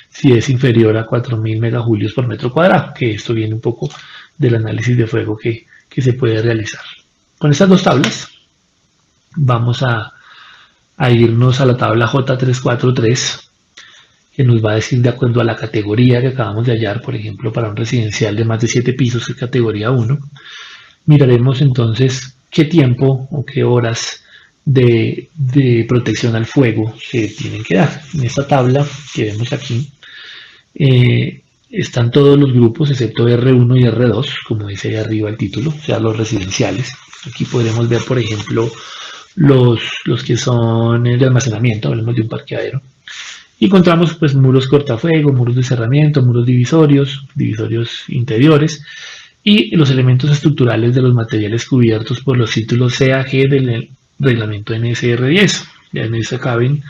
si es inferior a 4.000 megajulios por metro cuadrado, que esto viene un poco del análisis de fuego que se puede realizar. Con estas dos tablas vamos a irnos a la tabla J343, que nos va a decir de acuerdo a la categoría que acabamos de hallar, por ejemplo, para un residencial de más de 7 pisos, que es categoría 1, miraremos entonces qué tiempo o qué horas de protección al fuego se tienen que dar. En esta tabla que vemos aquí están todos los grupos excepto R1 y R2, como dice ahí arriba el título, o sea, los residenciales. Aquí podremos ver, por ejemplo, los que son de almacenamiento, hablamos de un parqueadero. Y encontramos pues muros cortafuego, muros de cerramiento, muros divisorios interiores y los elementos estructurales de los materiales cubiertos por los títulos CAG del reglamento NSR10. Ya en ese caben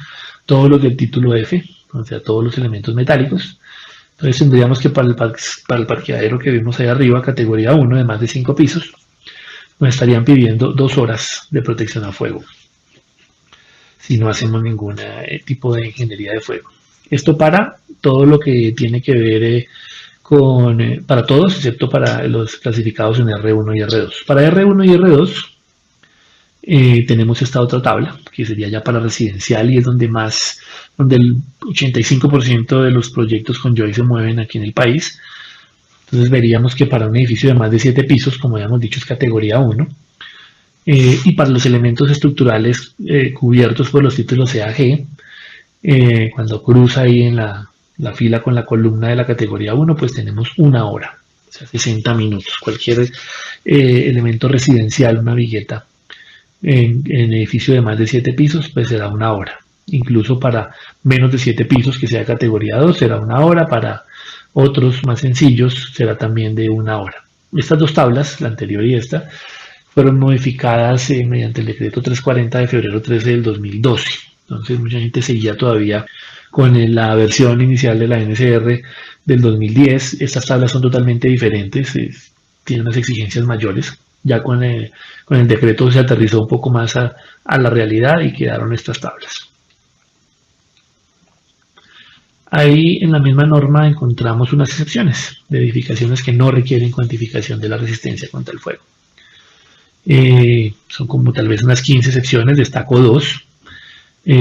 todos los del título F, o sea, todos los elementos metálicos. Entonces tendríamos que para el parqueadero que vimos ahí arriba, categoría 1 de más de 5 pisos, nos estarían pidiendo 2 horas de protección a fuego si no hacemos ningún tipo de ingeniería de fuego. Esto para todo lo que tiene que ver para todos, excepto para los clasificados en R1 y R2. Para R1 y R2 tenemos esta otra tabla, que sería ya para residencial y es donde el 85% de los proyectos con Joy se mueven aquí en el país. Entonces veríamos que para un edificio de más de 7 pisos, como habíamos dicho, es categoría 1. Y para los elementos estructurales cubiertos por los títulos CAG, cuando cruza ahí en la fila con la columna de la categoría 1, pues tenemos 1 hora, o sea, 60 minutos. Cualquier elemento residencial, una vigueta, en edificio de más de 7 pisos, pues será 1 hora. Incluso para menos de 7 pisos, que sea categoría 2, será 1 hora. Para otros más sencillos, será también de 1 hora. Estas dos tablas, la anterior y esta, fueron modificadas mediante el decreto 340 de febrero 13 del 2012. Entonces mucha gente seguía todavía con la versión inicial de la NSR del 2010. Estas tablas son totalmente diferentes, tienen unas exigencias mayores. Ya con el decreto se aterrizó un poco más a la realidad y quedaron estas tablas. Ahí en la misma norma encontramos unas excepciones de edificaciones que no requieren cuantificación de la resistencia contra el fuego. Son como tal vez unas 15 excepciones, destaco 2.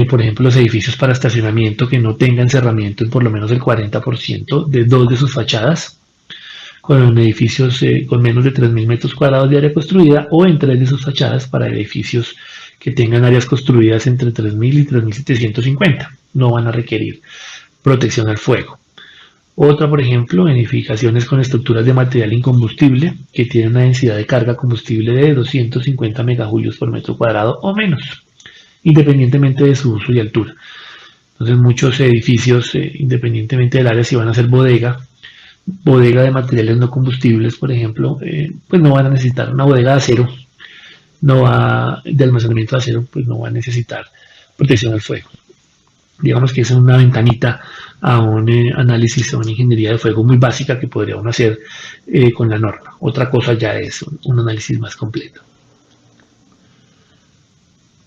Por ejemplo, los edificios para estacionamiento que no tengan cerramiento en por lo menos el 40% de 2 de sus fachadas, con edificios con menos de 3.000 metros cuadrados de área construida, o en 3 de sus fachadas para edificios que tengan áreas construidas entre 3.000 y 3.750. No van a requerir protección al fuego. Otra, por ejemplo, edificaciones con estructuras de material incombustible que tienen una densidad de carga combustible de 250 megajulios por metro cuadrado o menos, independientemente de su uso y altura. Entonces muchos edificios, independientemente del área, si van a ser bodega de materiales no combustibles, por ejemplo, pues no van a necesitar una bodega de acero, de almacenamiento de acero, pues no va a necesitar protección al fuego. Digamos que es una ventanita a un análisis, a una ingeniería de fuego muy básica que podría uno hacer con la norma. Otra cosa ya es un análisis más completo.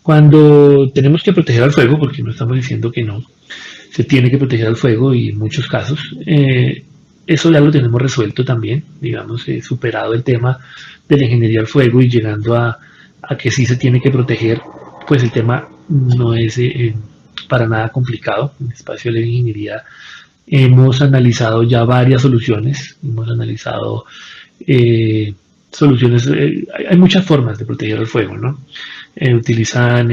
Cuando tenemos que proteger al fuego, porque no estamos diciendo que no, se tiene que proteger al fuego y en muchos casos, eso ya lo tenemos resuelto también, digamos, superado el tema de la ingeniería al fuego y llegando a que sí se tiene que proteger, pues el tema no es para nada complicado. En el espacio de la ingeniería hemos analizado ya varias soluciones, hemos analizado soluciones, hay muchas formas de proteger el fuego, ¿no? Utilizan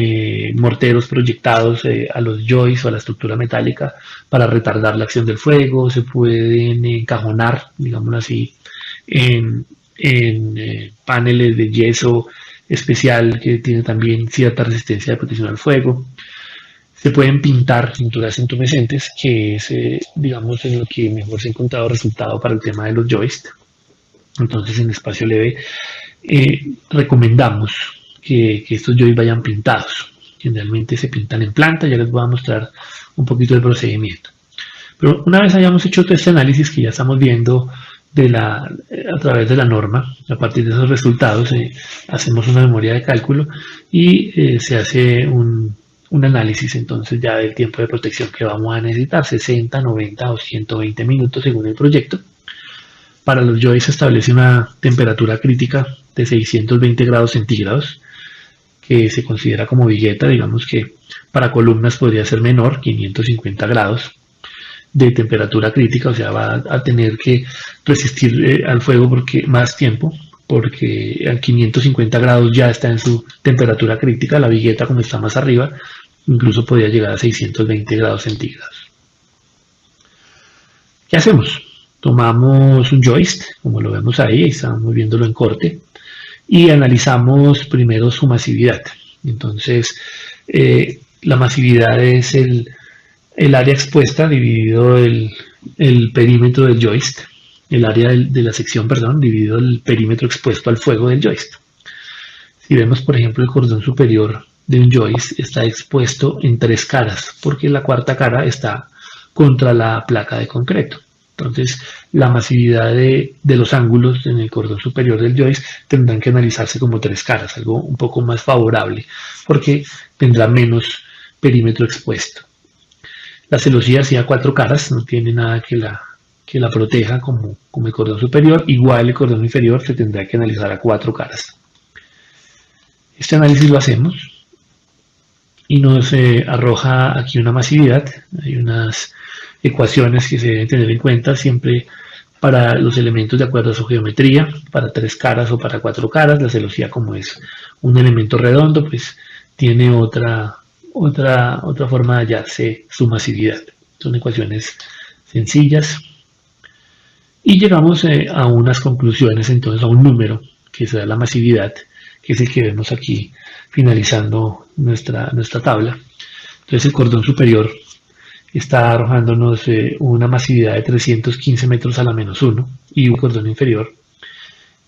morteros proyectados a los joists o a la estructura metálica para retardar la acción del fuego, se pueden encajonar, digámoslo así, en paneles de yeso especial que tiene también cierta resistencia de protección al fuego. Se pueden pintar pinturas intumescentes, que es, digamos, en lo que mejor se ha encontrado resultado para el tema de los joists. Entonces, en espacio leve, recomendamos que estos joists vayan pintados. Generalmente se pintan en planta, ya les voy a mostrar un poquito del procedimiento. Pero una vez hayamos hecho todo este análisis que ya estamos viendo a través de la norma, a partir de esos resultados hacemos una memoria de cálculo y se hace un un análisis entonces ya del tiempo de protección que vamos a necesitar, 60, 90 o 120 minutos según el proyecto. Para los joys se establece una temperatura crítica de 620 grados centígrados, que se considera como vigueta. Digamos que para columnas podría ser menor, 550 grados de temperatura crítica, o sea, va a tener que resistir al fuego más tiempo, porque a 550 grados ya está en su temperatura crítica. La vigueta, como está más arriba, incluso podría llegar a 620 grados centígrados. ¿Qué hacemos? Tomamos un joist, como lo vemos ahí, estamos viéndolo en corte, y analizamos primero su masividad. Entonces, la masividad es el área expuesta dividido el perímetro del joist, el área de la sección, perdón, dividido el perímetro expuesto al fuego del joist. Si vemos, por ejemplo, el cordón superior de un joist está expuesto en 3 caras, porque la cuarta cara está contra la placa de concreto. Entonces, la masividad de los ángulos en el cordón superior del joist tendrán que analizarse como 3 caras, algo un poco más favorable, porque tendrá menos perímetro expuesto. La celosía sí a 4 caras, no tiene nada que la proteja como el cordón superior. Igual el cordón inferior se tendrá que analizar a 4 caras. Este análisis lo hacemos y nos arroja aquí una masividad. Hay unas ecuaciones que se deben tener en cuenta siempre para los elementos de acuerdo a su geometría, para 3 caras o para 4 caras. La celosía, como es un elemento redondo, pues tiene otra forma de hallarse su masividad. Son ecuaciones sencillas y llegamos a unas conclusiones, entonces a un número que será la masividad, que es el que vemos aquí finalizando nuestra tabla. Entonces el cordón superior está arrojándonos una masividad de 315 metros a la menos 1 y un cordón inferior,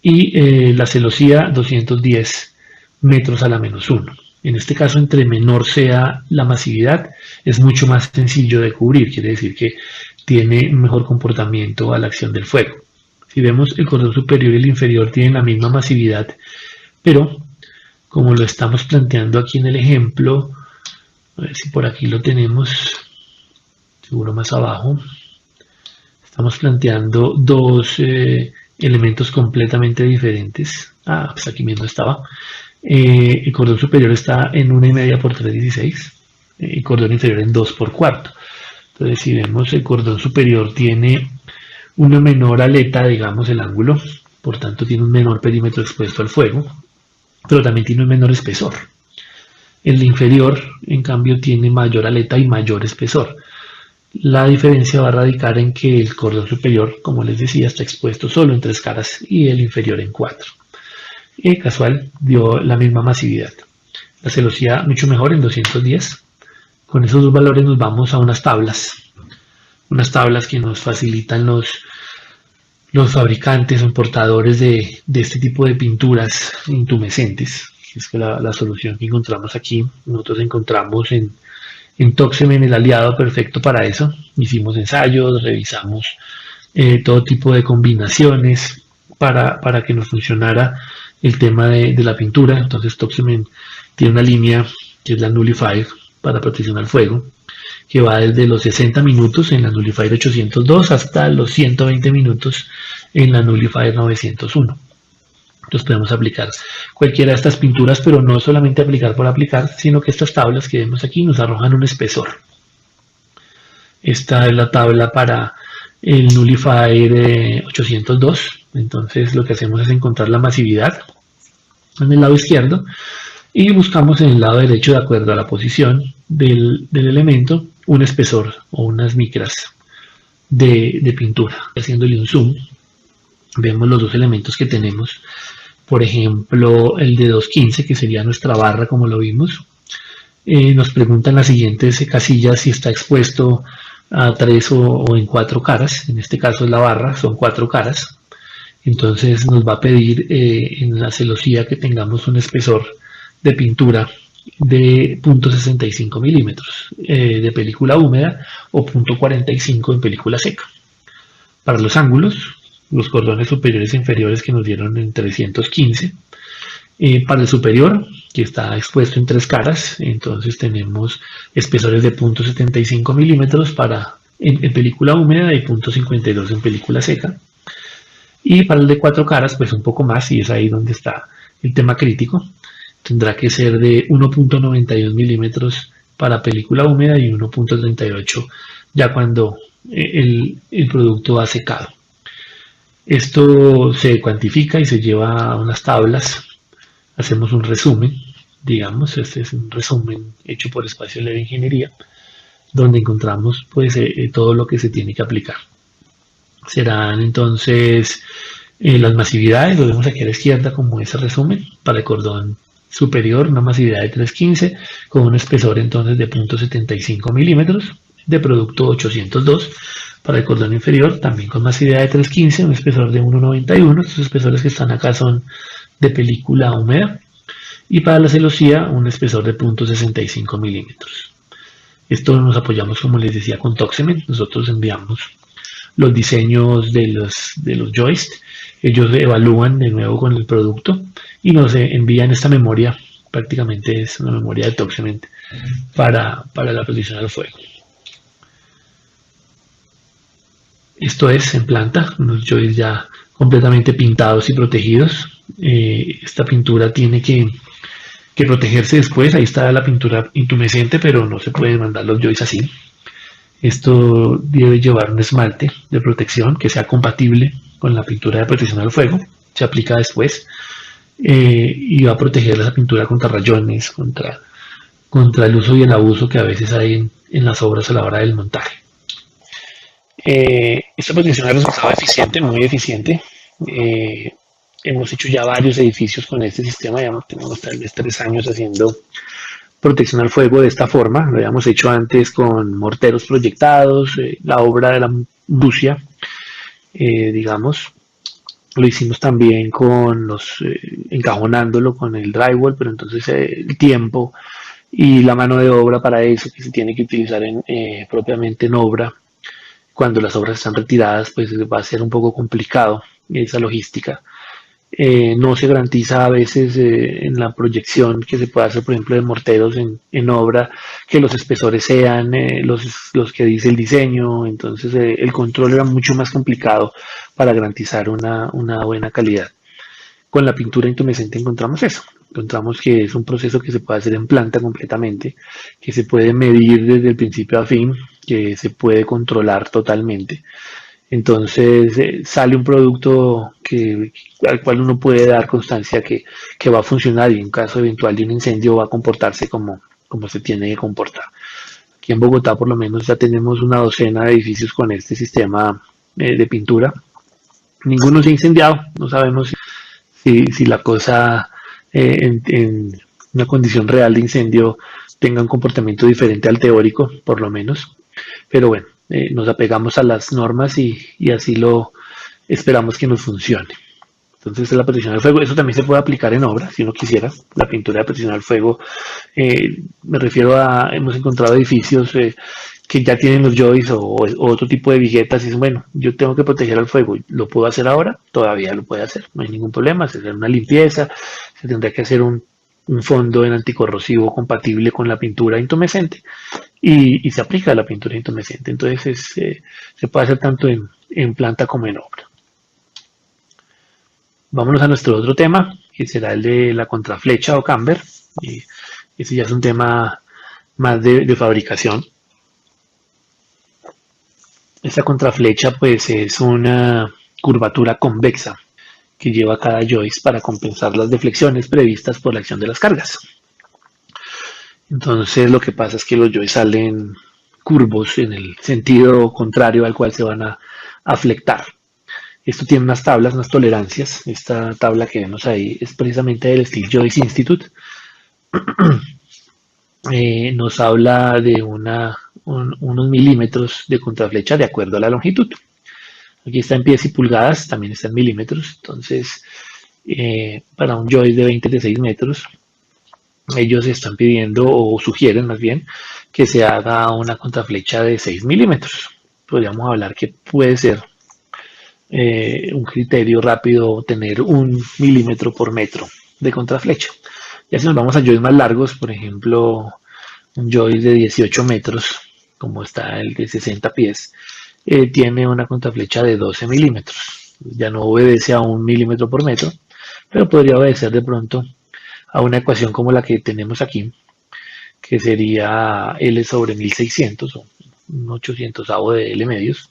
y la celosía 210 metros a la menos 1. En este caso, entre menor sea la masividad, es mucho más sencillo de cubrir, quiere decir que tiene un mejor comportamiento a la acción del fuego. Si vemos, el cordón superior y el inferior tienen la misma masividad, pero como lo estamos planteando aquí en el ejemplo, a ver si por aquí lo tenemos, seguro más abajo, estamos planteando dos elementos completamente diferentes. Pues aquí mismo estaba. El cordón superior está en 1,5 por 3,16, el cordón inferior en 2 por cuarto. Entonces, si vemos, el cordón superior tiene una menor aleta, digamos, el ángulo, por tanto tiene un menor perímetro expuesto al fuego, pero también tiene un menor espesor. El inferior, en cambio, tiene mayor aleta y mayor espesor. La diferencia va a radicar en que el cordón superior, como les decía, está expuesto solo en 3 caras y el inferior en 4. Y casual dio la misma masividad. La celosía mucho mejor en 210. Con esos dos valores nos vamos a unas tablas que nos facilitan los fabricantes o importadores de este tipo de pinturas intumescentes. Es que la solución que encontramos aquí, nosotros encontramos en Toxemen el aliado perfecto para eso. Hicimos ensayos, revisamos todo tipo de combinaciones para que nos funcionara el tema de la pintura. Entonces Toxemen tiene una línea que es la Nullifier para protección al fuego, que va desde los 60 minutos en la Nullifier 802 hasta los 120 minutos en la Nullifier 901. Entonces podemos aplicar cualquiera de estas pinturas, pero no solamente aplicar por aplicar, sino que estas tablas que vemos aquí nos arrojan un espesor. Esta es la tabla para el Nullifier 802. Entonces lo que hacemos es encontrar la masividad en el lado izquierdo y buscamos en el lado derecho, de acuerdo a la posición del elemento, un espesor o unas micras de pintura. Haciéndole un zoom, vemos los dos elementos que tenemos. Por ejemplo, el de 215, que sería nuestra barra, como lo vimos. Nos preguntan las siguientes casillas si está expuesto a 3 o en 4 caras. En este caso es la barra, son 4 caras. Entonces nos va a pedir en la celosía que tengamos un espesor de pintura de 0.65 milímetros de película húmeda o 0.45 en película seca. Para los ángulos, los cordones superiores e inferiores que nos dieron en 315, Para el superior, que está expuesto en 3 caras, entonces tenemos espesores de 0.75 milímetros en película húmeda y 0.52 en película seca. Y para el de 4 caras, pues un poco más, y es ahí donde está el tema crítico. Tendrá que ser de 1.92 milímetros para película húmeda y 1.38 ya cuando el producto ha secado. Esto se cuantifica y se lleva a unas tablas. Hacemos un resumen, digamos, este es un resumen hecho por Espacio Leve Ingeniería, donde encontramos pues todo lo que se tiene que aplicar. Serán entonces las masividades, lo vemos aquí a la izquierda como ese resumen. Para el cordón superior, una masividad de 315 con un espesor entonces de 0.75 milímetros de producto 802. Para el cordón inferior, también con masividad de 315, un espesor de 1.91. Estos espesores que están acá son de película húmeda. Y para la celosía, un espesor de 0.65 milímetros. Esto nos apoyamos, como les decía, con Toxement. Nosotros enviamos los diseños de los joists, ellos evalúan de nuevo con el producto y nos envían esta memoria, prácticamente es una memoria de Toxement para la protección al fuego. Esto es en planta, unos joists ya completamente pintados y protegidos. Esta pintura tiene que protegerse después, ahí está la pintura intumescente, pero no se pueden mandar los joists así. Esto debe llevar un esmalte de protección que sea compatible con la pintura de protección al fuego. Se aplica después y va a proteger esa pintura contra rayones, contra el uso y el abuso que a veces hay en las obras a la hora del montaje. Esta protección ha resultado eficiente, muy eficiente. Hemos hecho ya varios edificios con este sistema, ya tenemos tal vez 3 años haciendo protección al fuego de esta forma. Lo habíamos hecho antes con morteros proyectados, la obra de la Rusia, digamos. Lo hicimos también con encajonándolo con el drywall, pero entonces el tiempo y la mano de obra para eso que se tiene que utilizar propiamente en obra, cuando las obras están retiradas, pues va a ser un poco complicado esa logística. No se garantiza a veces en la proyección que se puede hacer, por ejemplo, de morteros en obra, que los espesores sean los que dice el diseño. Entonces el control era mucho más complicado para garantizar una buena calidad. Con la pintura intumescente encontramos eso. Encontramos que es un proceso que se puede hacer en planta completamente, que se puede medir desde el principio a fin, que se puede controlar totalmente. Entonces sale un producto al cual uno puede dar constancia que va a funcionar y en caso eventual de un incendio va a comportarse como se tiene que comportar. Aquí en Bogotá por lo menos ya tenemos una docena de edificios con este sistema de pintura. Ninguno se ha incendiado, no sabemos si la cosa en una condición real de incendio tenga un comportamiento diferente al teórico, por lo menos. Pero bueno, nos apegamos a las normas y así lo esperamos que nos funcione. Entonces la protección al fuego, eso también se puede aplicar en obra, si uno quisiera. La pintura de protección al fuego, me refiero hemos encontrado edificios que ya tienen los joists o otro tipo de viguetas y dicen, bueno, yo tengo que proteger al fuego, ¿lo puedo hacer ahora? Todavía lo puede hacer, no hay ningún problema, se hace una limpieza, se tendrá que hacer un fondo en anticorrosivo compatible con la pintura intumescente y se aplica la pintura intumescente. Entonces se puede hacer tanto en planta como en obra. Vámonos a nuestro otro tema, que será el de la contraflecha o camber. Ese ya es un tema más de fabricación. Esta contraflecha pues es una curvatura convexa que lleva cada joist para compensar las deflexiones previstas por la acción de las cargas. Entonces lo que pasa es que los joists salen curvos en el sentido contrario al cual se van a flectar. Esto tiene unas tablas, unas tolerancias. Esta tabla que vemos ahí es precisamente del Steel Joist Institute. Nos habla de unos milímetros de contraflecha de acuerdo a la longitud. Aquí está en pies y pulgadas, también está en milímetros. Entonces, para un joist de 26 metros, ellos están pidiendo o sugieren más bien que se haga una contraflecha de 6 milímetros. Podríamos hablar que puede ser un criterio rápido tener 1 milímetro por metro de contraflecha. Ya si nos vamos a joys más largos, por ejemplo, un joy de 18 metros, como está el de 60 pies, tiene una contraflecha de 12 milímetros. Ya no obedece a 1 milímetro por metro, pero podría obedecer de pronto a una ecuación como la que tenemos aquí, que sería L sobre 1600 o un 800 de L medios,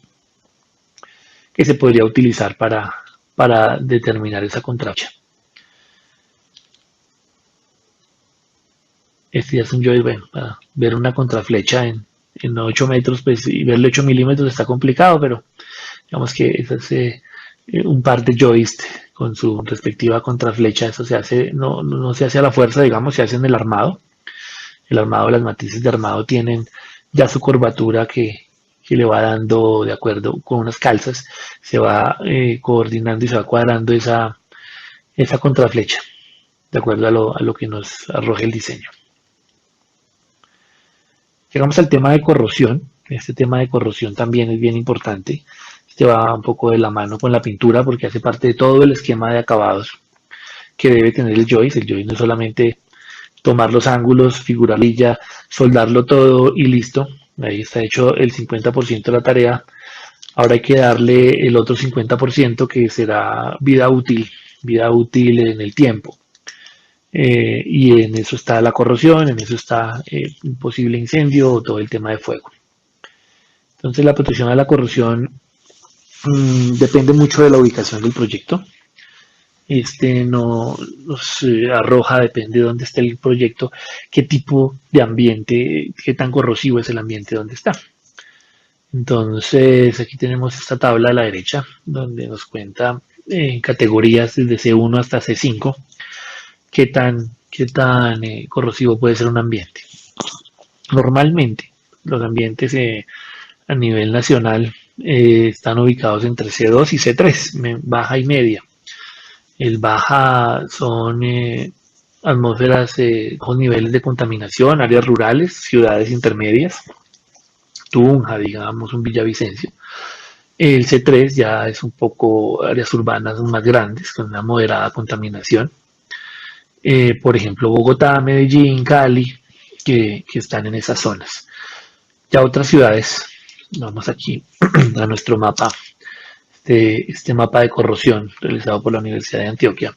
que se podría utilizar para determinar esa contraflecha. Este ya es un joy, bueno, para ver una contraflecha en 8 metros, pues, y verle 8 milímetros está complicado, pero digamos que eso es un par de joists con su respectiva contraflecha. Eso se hace, no se hace a la fuerza, digamos, se hace en el armado. El armado, las matrices de armado tienen ya su curvatura que le va dando, de acuerdo con unas calzas, se va coordinando y se va cuadrando esa contraflecha, de acuerdo a lo que nos arroje el diseño. Llegamos al tema de corrosión. Este tema de corrosión también es bien importante. Este va un poco de la mano con la pintura porque hace parte de todo el esquema de acabados que debe tener el joist. El joist no es solamente tomar los ángulos, figurar lilla, soldarlo todo y listo. Ahí está hecho el 50% de la tarea. Ahora hay que darle el otro 50% que será vida útil en el tiempo. Y en eso está la corrosión, en eso está un posible incendio o todo el tema de fuego. Entonces la protección a la corrosión depende mucho de la ubicación del proyecto. Este nos arroja, depende de dónde esté el proyecto, qué tipo de ambiente, qué tan corrosivo es el ambiente donde está. Entonces aquí tenemos esta tabla a la derecha donde nos cuenta en categorías desde C1 hasta C5 qué tan corrosivo puede ser un ambiente. Normalmente los ambientes a nivel nacional están ubicados entre C2 y C3, baja y media. El baja son atmósferas con niveles de contaminación, áreas rurales, ciudades intermedias, Tunja, digamos, un Villavicencio. El C3 ya es un poco áreas urbanas más grandes, con una moderada contaminación. Por ejemplo, Bogotá, Medellín, Cali, que están en esas zonas. Ya otras ciudades, vamos aquí a nuestro mapa, este mapa de corrosión realizado por la Universidad de Antioquia,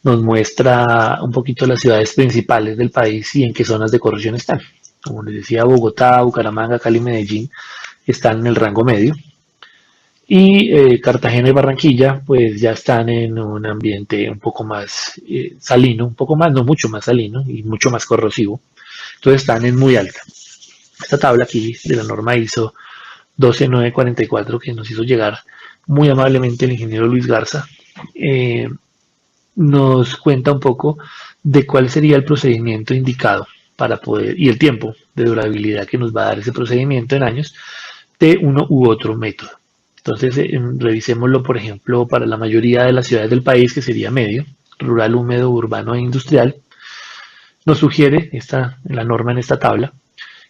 nos muestra un poquito las ciudades principales del país y en qué zonas de corrosión están. Como les decía, Bogotá, Bucaramanga, Cali, Medellín están en el rango medio. Y Cartagena y Barranquilla pues ya están en un ambiente un poco más salino, un poco más, no mucho más salino y mucho más corrosivo. Entonces están en muy alta. Esta tabla aquí de la norma ISO 12944 que nos hizo llegar muy amablemente el ingeniero Luis Garza, nos cuenta un poco de cuál sería el procedimiento indicado para poder, y el tiempo de durabilidad que nos va a dar ese procedimiento en años de uno u otro método. Entonces, revisémoslo, por ejemplo, para la mayoría de las ciudades del país, que sería medio, rural, húmedo, urbano e industrial. Nos sugiere la norma en esta tabla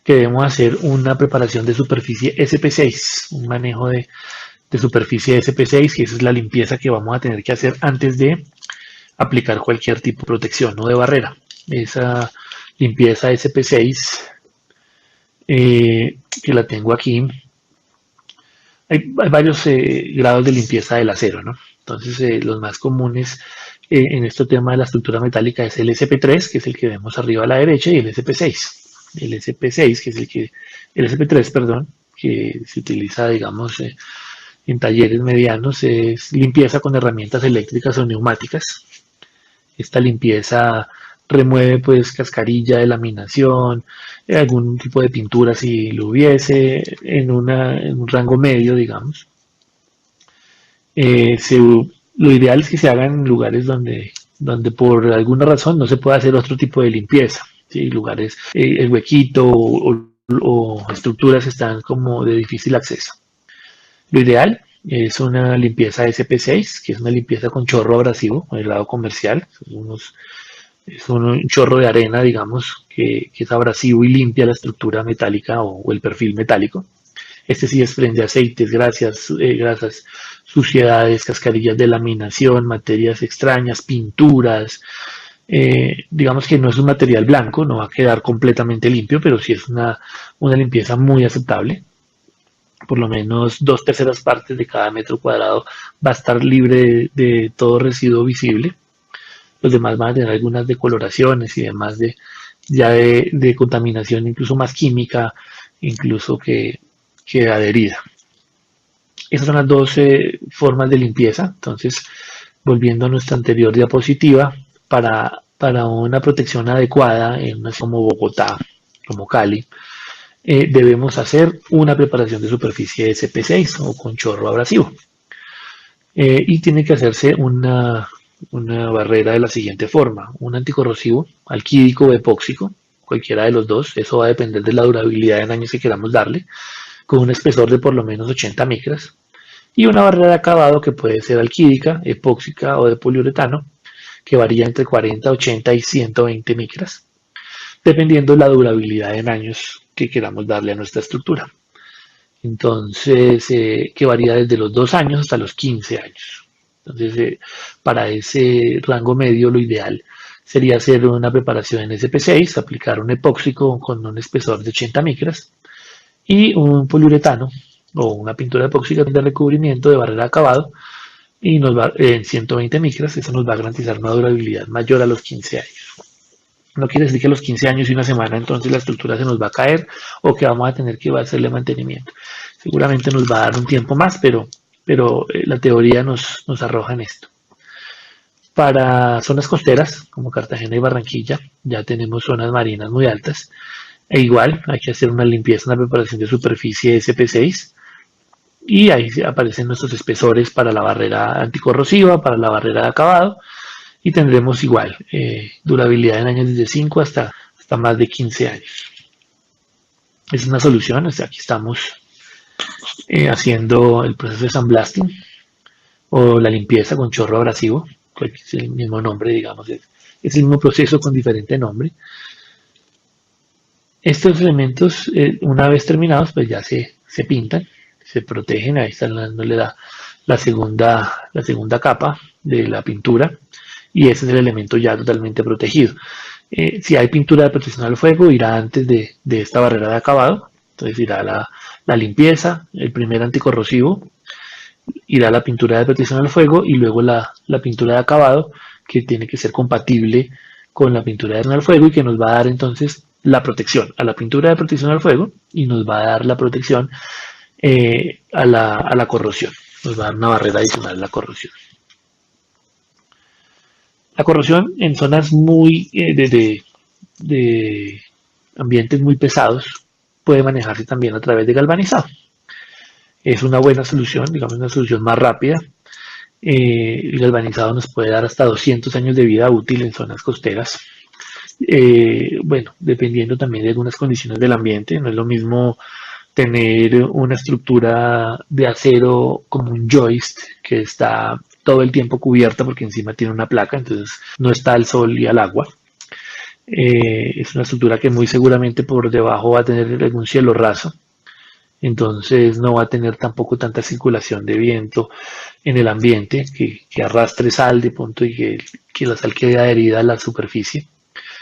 que debemos hacer una preparación de superficie SP6, un manejo de superficie SP6, que esa es la limpieza que vamos a tener que hacer antes de aplicar cualquier tipo de protección, no de barrera. Esa limpieza SP6, que la tengo aquí, hay varios grados de limpieza del acero, ¿no? Entonces, los más comunes en este tema de la estructura metálica es el SP3, que es el que vemos arriba a la derecha, y el SP6. El SP6, que es el SP3, perdón, que se utiliza, digamos, en talleres medianos, es limpieza con herramientas eléctricas o neumáticas. Esta limpieza remueve pues cascarilla de laminación, algún tipo de pintura si lo hubiese, en un rango medio, digamos. Lo ideal es que se haga en lugares donde por alguna razón no se pueda hacer otro tipo de limpieza. ¿Sí? Lugares, el huequito o estructuras están como de difícil acceso. Lo ideal es una limpieza SP6, que es una limpieza con chorro abrasivo, en el grado comercial. Es un chorro de arena, digamos, que es abrasivo y limpia la estructura metálica o el perfil metálico. Este sí desprende aceites, grasas, suciedades, cascarillas de laminación, materias extrañas, pinturas, Digamos que no es un material blanco, no va a quedar completamente limpio, pero sí es una limpieza muy aceptable. Por lo menos 2/3 de cada metro cuadrado va a estar libre de todo residuo visible. Los demás van a tener algunas decoloraciones y demás de contaminación, incluso más química, incluso que adherida. Esas son las dos formas de limpieza. Entonces, volviendo a nuestra anterior diapositiva, para una protección adecuada en una ciudad como Bogotá, como Cali, debemos hacer una preparación de superficie SP6 o con chorro abrasivo. Y tiene que hacerse una barrera de la siguiente forma: un anticorrosivo, alquídico o epóxico, cualquiera de los dos, eso va a depender de la durabilidad en años que queramos darle, con un espesor de por lo menos 80 micras, y una barrera de acabado que puede ser alquídica, epóxica o de poliuretano, que varía entre 40, 80 y 120 micras, dependiendo de la durabilidad en años que queramos darle a nuestra estructura. Entonces, que varía desde los 2 años hasta los 15 años. Entonces, para ese rango medio, lo ideal sería hacer una preparación en SP6, aplicar un epóxico con un espesor de 80 micras y un poliuretano o una pintura epóxica de recubrimiento de barrera de acabado y nos va en 120 micras. Eso nos va a garantizar una durabilidad mayor a los 15 años. No quiere decir que a los 15 años y una semana entonces la estructura se nos va a caer o que vamos a tener que hacerle mantenimiento. Seguramente nos va a dar un tiempo más, pero la teoría nos arroja en esto. Para zonas costeras como Cartagena y Barranquilla ya tenemos zonas marinas muy altas. E igual hay que hacer una limpieza, una preparación de superficie SP6 y ahí aparecen nuestros espesores para la barrera anticorrosiva, para la barrera de acabado, y tendremos igual durabilidad en años desde 5 hasta más de 15 años. Es una solución. Aquí estamos haciendo el proceso de sandblasting o la limpieza con chorro abrasivo, que es el mismo nombre, digamos, es el mismo proceso con diferente nombre. Estos elementos, una vez terminados, pues ya se pintan, se protegen. Ahí están dándole la segunda capa de la pintura, y ese es el elemento ya totalmente protegido. Si hay pintura de protección al fuego, irá antes de esta barrera de acabado. Entonces irá la limpieza, el primer anticorrosivo, irá la pintura de protección al fuego y luego la pintura de acabado, que tiene que ser compatible con la pintura de protección al fuego y que nos va a dar entonces la protección a la pintura de protección al fuego y nos va a dar la protección a la corrosión. Nos va a dar una barrera adicional a la corrosión. La corrosión en zonas muy de ambientes muy pesados puede manejarse también a través de galvanizado. Es una buena solución, digamos una solución más rápida. El galvanizado nos puede dar hasta 200 años de vida útil en zonas costeras. Bueno, dependiendo también de algunas condiciones del ambiente. No es lo mismo tener una estructura de acero como un joist que está todo el tiempo cubierta porque encima tiene una placa, entonces no está al sol y al agua. Es una estructura que muy seguramente por debajo va a tener algún cielo raso, entonces no va a tener tampoco tanta circulación de viento en el ambiente que arrastre sal de punto y que la sal quede adherida a la superficie.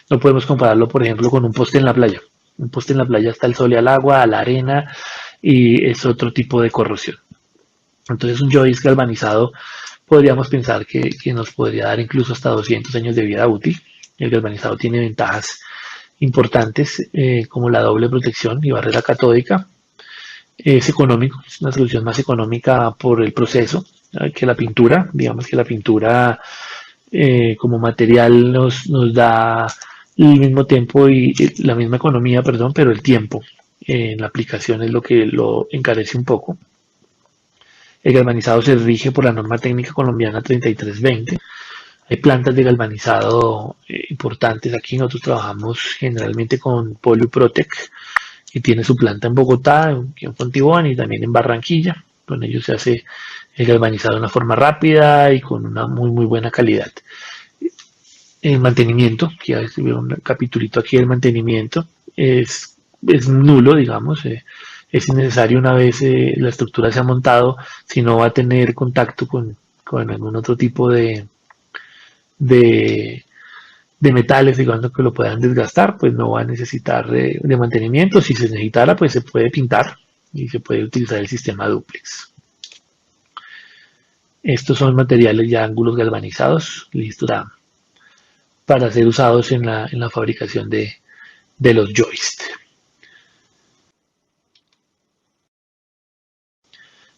No podemos compararlo, por ejemplo, con un poste en la playa. Un poste en la playa está al sol y al agua, a la arena, y es otro tipo de corrosión. Entonces un joist galvanizado podríamos pensar que nos podría dar incluso hasta 200 años de vida útil. El galvanizado tiene ventajas importantes como la doble protección y barrera catódica. Es económico, es una solución más económica por el proceso que la pintura. Digamos que la pintura como material nos da el mismo tiempo y la misma economía, perdón, pero el tiempo en la aplicación es lo que lo encarece un poco. El galvanizado se rige por la norma técnica colombiana 3320. Hay plantas de galvanizado importantes aquí. Nosotros trabajamos generalmente con Poliuprotec, que tiene su planta en Bogotá, en Fontibón y también en Barranquilla. Con ellos se hace el galvanizado de una forma rápida y con una muy buena calidad. El mantenimiento, que ya veo un capitulito aquí del mantenimiento, es nulo, digamos. Es innecesario una vez la estructura se ha montado, si no va a tener contacto con algún otro tipo de de metales, digamos que lo puedan desgastar, pues no va a necesitar de mantenimiento. Si se necesitara, pues se puede pintar y se puede utilizar el sistema dúplex. Estos son materiales ya ángulos galvanizados, listos para ser usados en la fabricación de los joists.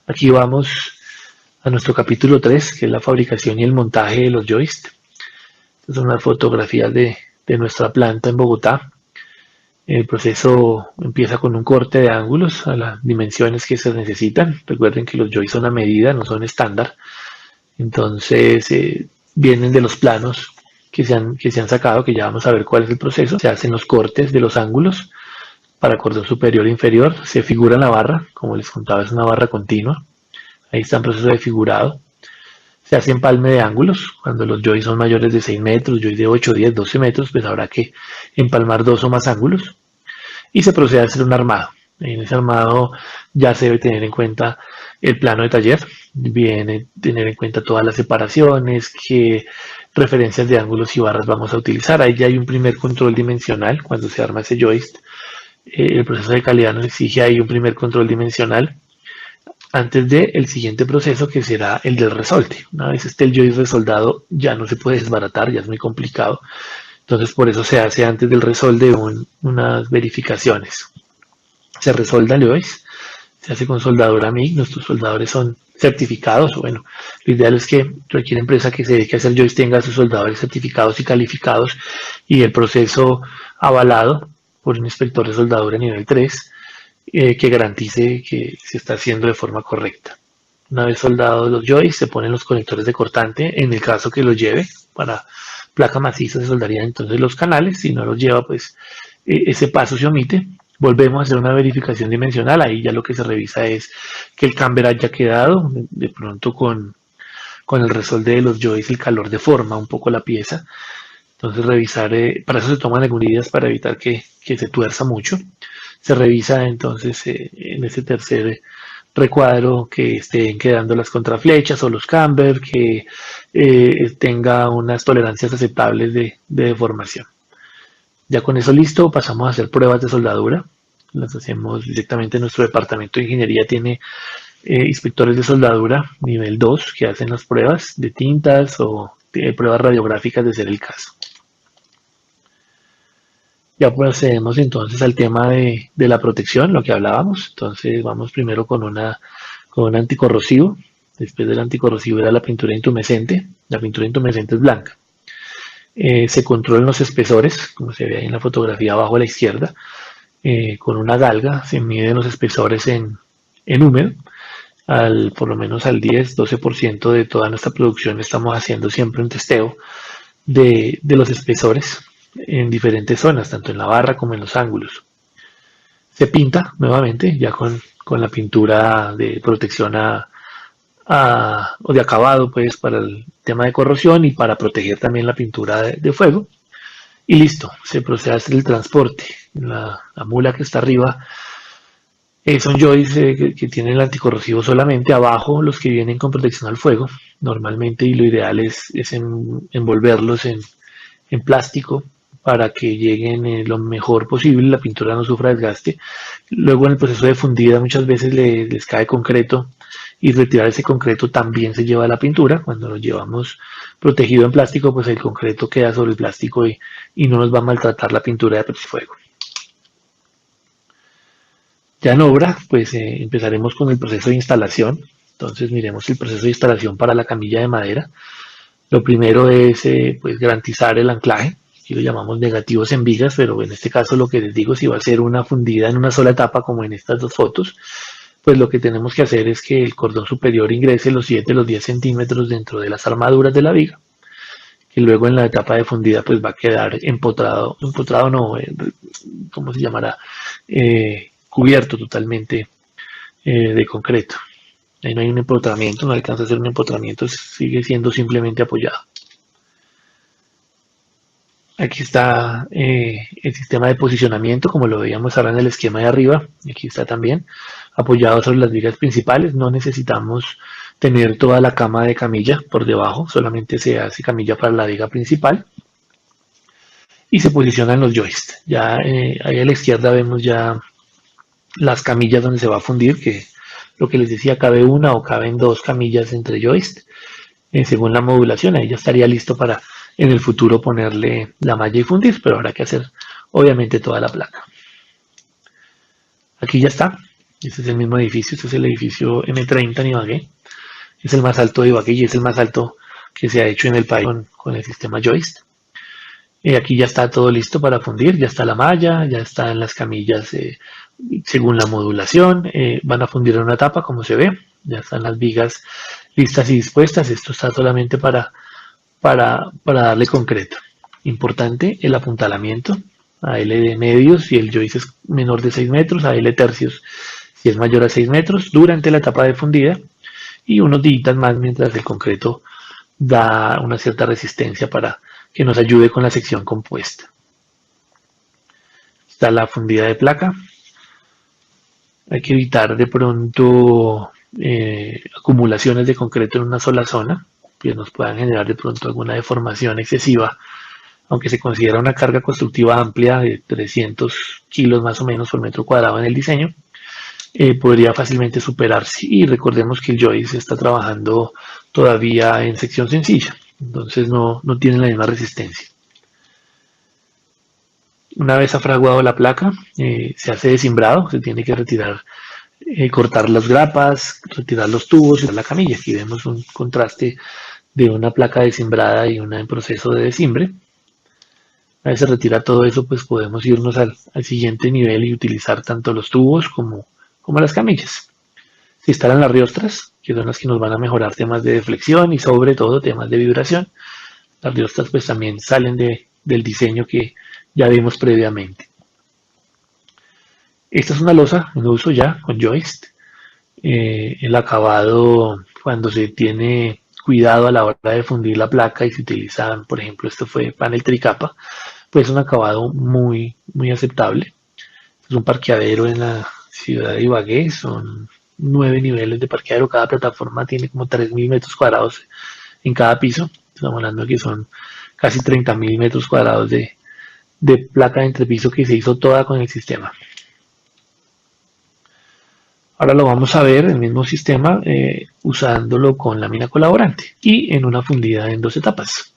Aquí vamos a nuestro capítulo 3, que es la fabricación y el montaje de los joists. Estas son las fotografías de nuestra planta en Bogotá. El proceso empieza con un corte de ángulos a las dimensiones que se necesitan. Recuerden que los joists son a medida, no son estándar. Entonces vienen de los planos que se han sacado, que ya vamos a ver cuál es el proceso. Se hacen los cortes de los ángulos para cordón superior e inferior. Se figura la barra, como les contaba, es una barra continua. Ahí está el proceso de figurado. Se hace empalme de ángulos. Cuando los joists son mayores de 6 metros, joists de 8, 10, 12 metros, pues habrá que empalmar 2 o más ángulos. Y se procede a hacer un armado. En ese armado ya se debe tener en cuenta el plano de taller, viene tener en cuenta todas las separaciones, qué referencias de ángulos y barras vamos a utilizar. Ahí ya hay un primer control dimensional cuando se arma ese joist. El proceso de calidad nos exige ahí un primer control dimensional antes del siguiente proceso, que será el del resolte. Una vez esté el joist resoldado, ya no se puede desbaratar, ya es muy complicado. Entonces por eso se hace antes del resolde unas verificaciones. Se resolda el joist, se hace con soldadura MIG. Nuestros soldadores son certificados. Bueno, lo ideal es que cualquier empresa que se dedique a hacer joist tenga sus soldadores certificados y calificados y el proceso avalado por un inspector de soldadura nivel 3 que garantice que se está haciendo de forma correcta. Una vez soldados los joists, se ponen los conectores de cortante. En el caso que los lleve para placa maciza, se soldarían entonces los canales. Si no los lleva, pues ese paso se omite. Volvemos a hacer una verificación dimensional. Ahí ya lo que se revisa es que el camber haya quedado. De pronto con el resolde de los joists el calor deforma un poco la pieza. Entonces revisar, para eso se toman algunas medidas para evitar que se tuerza mucho. Se revisa entonces en ese tercer recuadro que estén quedando las contraflechas o los camber, que tenga unas tolerancias aceptables de deformación. Ya con eso listo, pasamos a hacer pruebas de soldadura. Las hacemos directamente en nuestro departamento de ingeniería. Tiene inspectores de soldadura nivel 2 que hacen las pruebas de tintas o pruebas radiográficas de ser el caso. Ya procedemos entonces al tema de la protección, lo que hablábamos. Entonces vamos primero con un anticorrosivo. Después del anticorrosivo era la pintura intumescente. La pintura intumescente es blanca. Se controlan los espesores, como se ve ahí en la fotografía abajo a la izquierda. Con una galga se miden los espesores en húmedo. Por lo menos al 10-12% de toda nuestra producción estamos haciendo siempre un testeo de los espesores en diferentes zonas, tanto en la barra como en los ángulos. Se pinta nuevamente ya con la pintura de protección o de acabado, pues, para el tema de corrosión y para proteger también la pintura de fuego. Y listo, se procede a hacer el transporte. La mula que está arriba son joists que tienen el anticorrosivo solamente. Abajo los que vienen con protección al fuego normalmente, y lo ideal es envolverlos en plástico para que lleguen lo mejor posible, la pintura no sufra desgaste. Luego en el proceso de fundida muchas veces les cae concreto, y retirar ese concreto también se lleva la pintura. Cuando lo llevamos protegido en plástico, pues el concreto queda sobre el plástico y no nos va a maltratar la pintura de fuego. Ya en obra, pues empezaremos con el proceso de instalación. Entonces miremos el proceso de instalación para la camilla de madera. Lo primero es pues garantizar el anclaje. Aquí lo llamamos negativos en vigas, pero en este caso lo que les digo, si va a ser una fundida en una sola etapa como en estas dos fotos, pues lo que tenemos que hacer es que el cordón superior ingrese los 7 los 10 centímetros dentro de las armaduras de la viga, que luego en la etapa de fundida pues va a quedar empotrado no, ¿cómo se llamará? Cubierto totalmente de concreto. Ahí no hay un empotramiento, no alcanza a hacer un empotramiento, sigue siendo simplemente apoyado. Aquí está el sistema de posicionamiento, como lo veíamos ahora en el esquema de arriba. Aquí está también apoyado sobre las vigas principales. No necesitamos tener toda la cama de camilla por debajo, solamente se hace camilla para la viga principal. y se posicionan los joists. Ya ahí a la izquierda vemos ya las camillas donde se va a fundir, que lo que les decía, cabe una o caben dos camillas entre joists, según la modulación. Ahí ya estaría listo para en el futuro ponerle la malla y fundir, pero habrá que hacer obviamente toda la placa. Aquí ya está. Este es el mismo edificio, este es el edificio M30 en Ibagué. Es el más alto de Ibagué y es el más alto que se ha hecho en el país con el sistema joist. Aquí ya está todo listo para fundir, ya está la malla, ya están las camillas según la modulación, van a fundir en una tapa como se ve, ya están las vigas listas y dispuestas. Esto está solamente para darle concreto. Importante el apuntalamiento, AL de medios si el joist es menor de 6 metros, AL tercios si es mayor a 6 metros durante la etapa de fundida, y unos días más mientras el concreto da una cierta resistencia para que nos ayude con la sección compuesta. Está la fundida de placa. Hay que evitar de pronto acumulaciones de concreto en una sola zona, que nos puedan generar de pronto alguna deformación excesiva, aunque se considera una carga constructiva amplia de 300 kilos más o menos por metro cuadrado en el diseño. Podría fácilmente superarse, y recordemos que el joist está trabajando todavía en sección sencilla, entonces no tiene la misma resistencia. Una vez afraguado la placa, se hace desimbrado, se tiene que retirar, cortar las grapas, retirar los tubos y la camilla. Aquí vemos un contraste de una placa desimbrada y una en proceso de desimbre. Una vez se retira todo eso, pues podemos irnos al siguiente nivel y utilizar tanto los tubos como las camillas. Se instalan las riostras, que son las que nos van a mejorar temas de deflexión y sobre todo temas de vibración. Las riostras pues también salen del diseño que ya vimos previamente. Esta es una losa en uso ya con joist. El acabado, cuando se tiene cuidado a la hora de fundir la placa y se utiliza, por ejemplo, esto fue panel tricapa, pues es un acabado muy aceptable. Es un parqueadero en la ciudad de Ibagué, son 9 niveles de parqueadero, cada plataforma tiene como 3.000 metros cuadrados en cada piso. Estamos hablando de que son casi 30.000 metros cuadrados de placa de entrepiso que se hizo toda con el sistema. Ahora lo vamos a ver, el mismo sistema, usándolo con lámina colaborante y en una fundida en 2 etapas.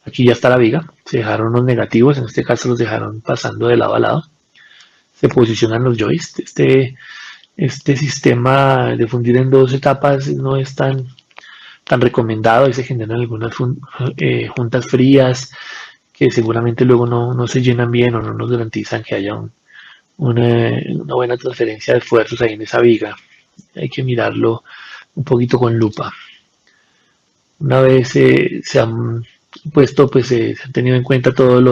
Aquí ya está la viga, se dejaron unos negativos, en este caso los dejaron pasando de lado a lado. Se posicionan los joists. Este sistema de fundir en 2 etapas no es tan recomendado, y se generan algunas juntas frías que seguramente luego no se llenan bien o no nos garantizan que haya una buena transferencia de esfuerzos ahí en esa viga. Hay que mirarlo un poquito con lupa. Una vez se han puesto, pues se han tenido en cuenta todos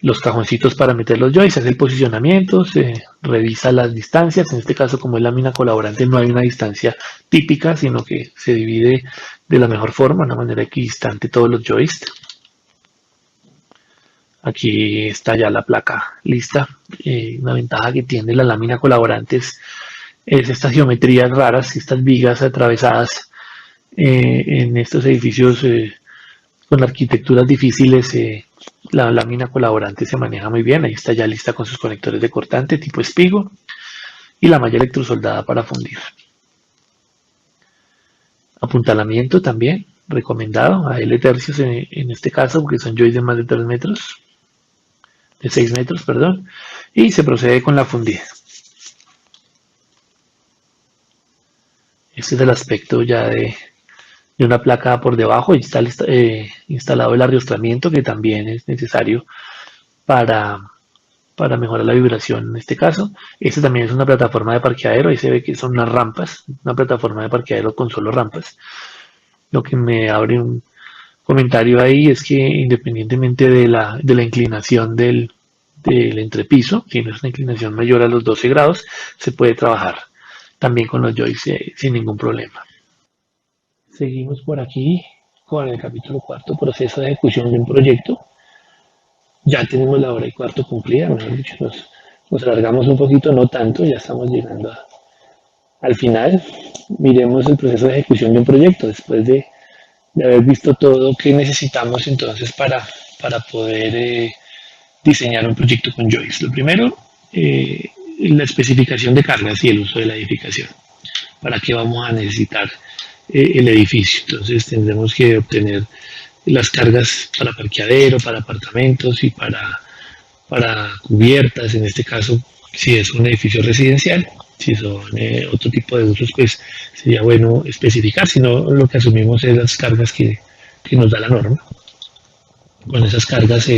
los cajoncitos para meter los joists, se hace el posicionamiento, se revisa las distancias. En este caso, como es lámina colaborante, no hay una distancia típica, sino que se divide de la mejor forma, de una manera equidistante todos los joists. Aquí está ya la placa lista. Una ventaja que tiene la lámina colaborante es estas geometrías raras, estas vigas atravesadas en estos edificios con arquitecturas difíciles. La lámina colaborante se maneja muy bien. Ahí está ya lista con sus conectores de cortante tipo espigo y la malla electrosoldada para fundir. Apuntalamiento también recomendado a L tercios en este caso, porque son joists de más de 3 metros, de 6 metros, perdón, y se procede con la fundida. Este es el aspecto ya de una placa por debajo. Está instalado el arriostramiento, que también es necesario para mejorar la vibración en este caso. Este también es una plataforma de parqueadero, ahí se ve que son unas rampas, una plataforma de parqueadero con solo rampas. Lo que me abre un comentario ahí es que independientemente de la inclinación del entrepiso, si no es una inclinación mayor a los 12 grados, se puede trabajar también con los joists sin ningún problema. Seguimos por aquí con el capítulo 4, proceso de ejecución de un proyecto. Ya tenemos la hora y cuarto cumplida, mejor dicho, nos alargamos un poquito, no tanto, ya estamos llegando al final. Miremos el proceso de ejecución de un proyecto después de haber visto todo que necesitamos entonces para poder diseñar un proyecto con joist. Lo primero, la especificación de cargas y el uso de la edificación. ¿Para qué vamos a necesitar el edificio? Entonces tendremos que obtener las cargas para parqueadero, para apartamentos y para cubiertas, en este caso, si es un edificio residencial. Si son otro tipo de usos, pues sería bueno especificar, si no lo que asumimos es las cargas que nos da la norma. Con esas cargas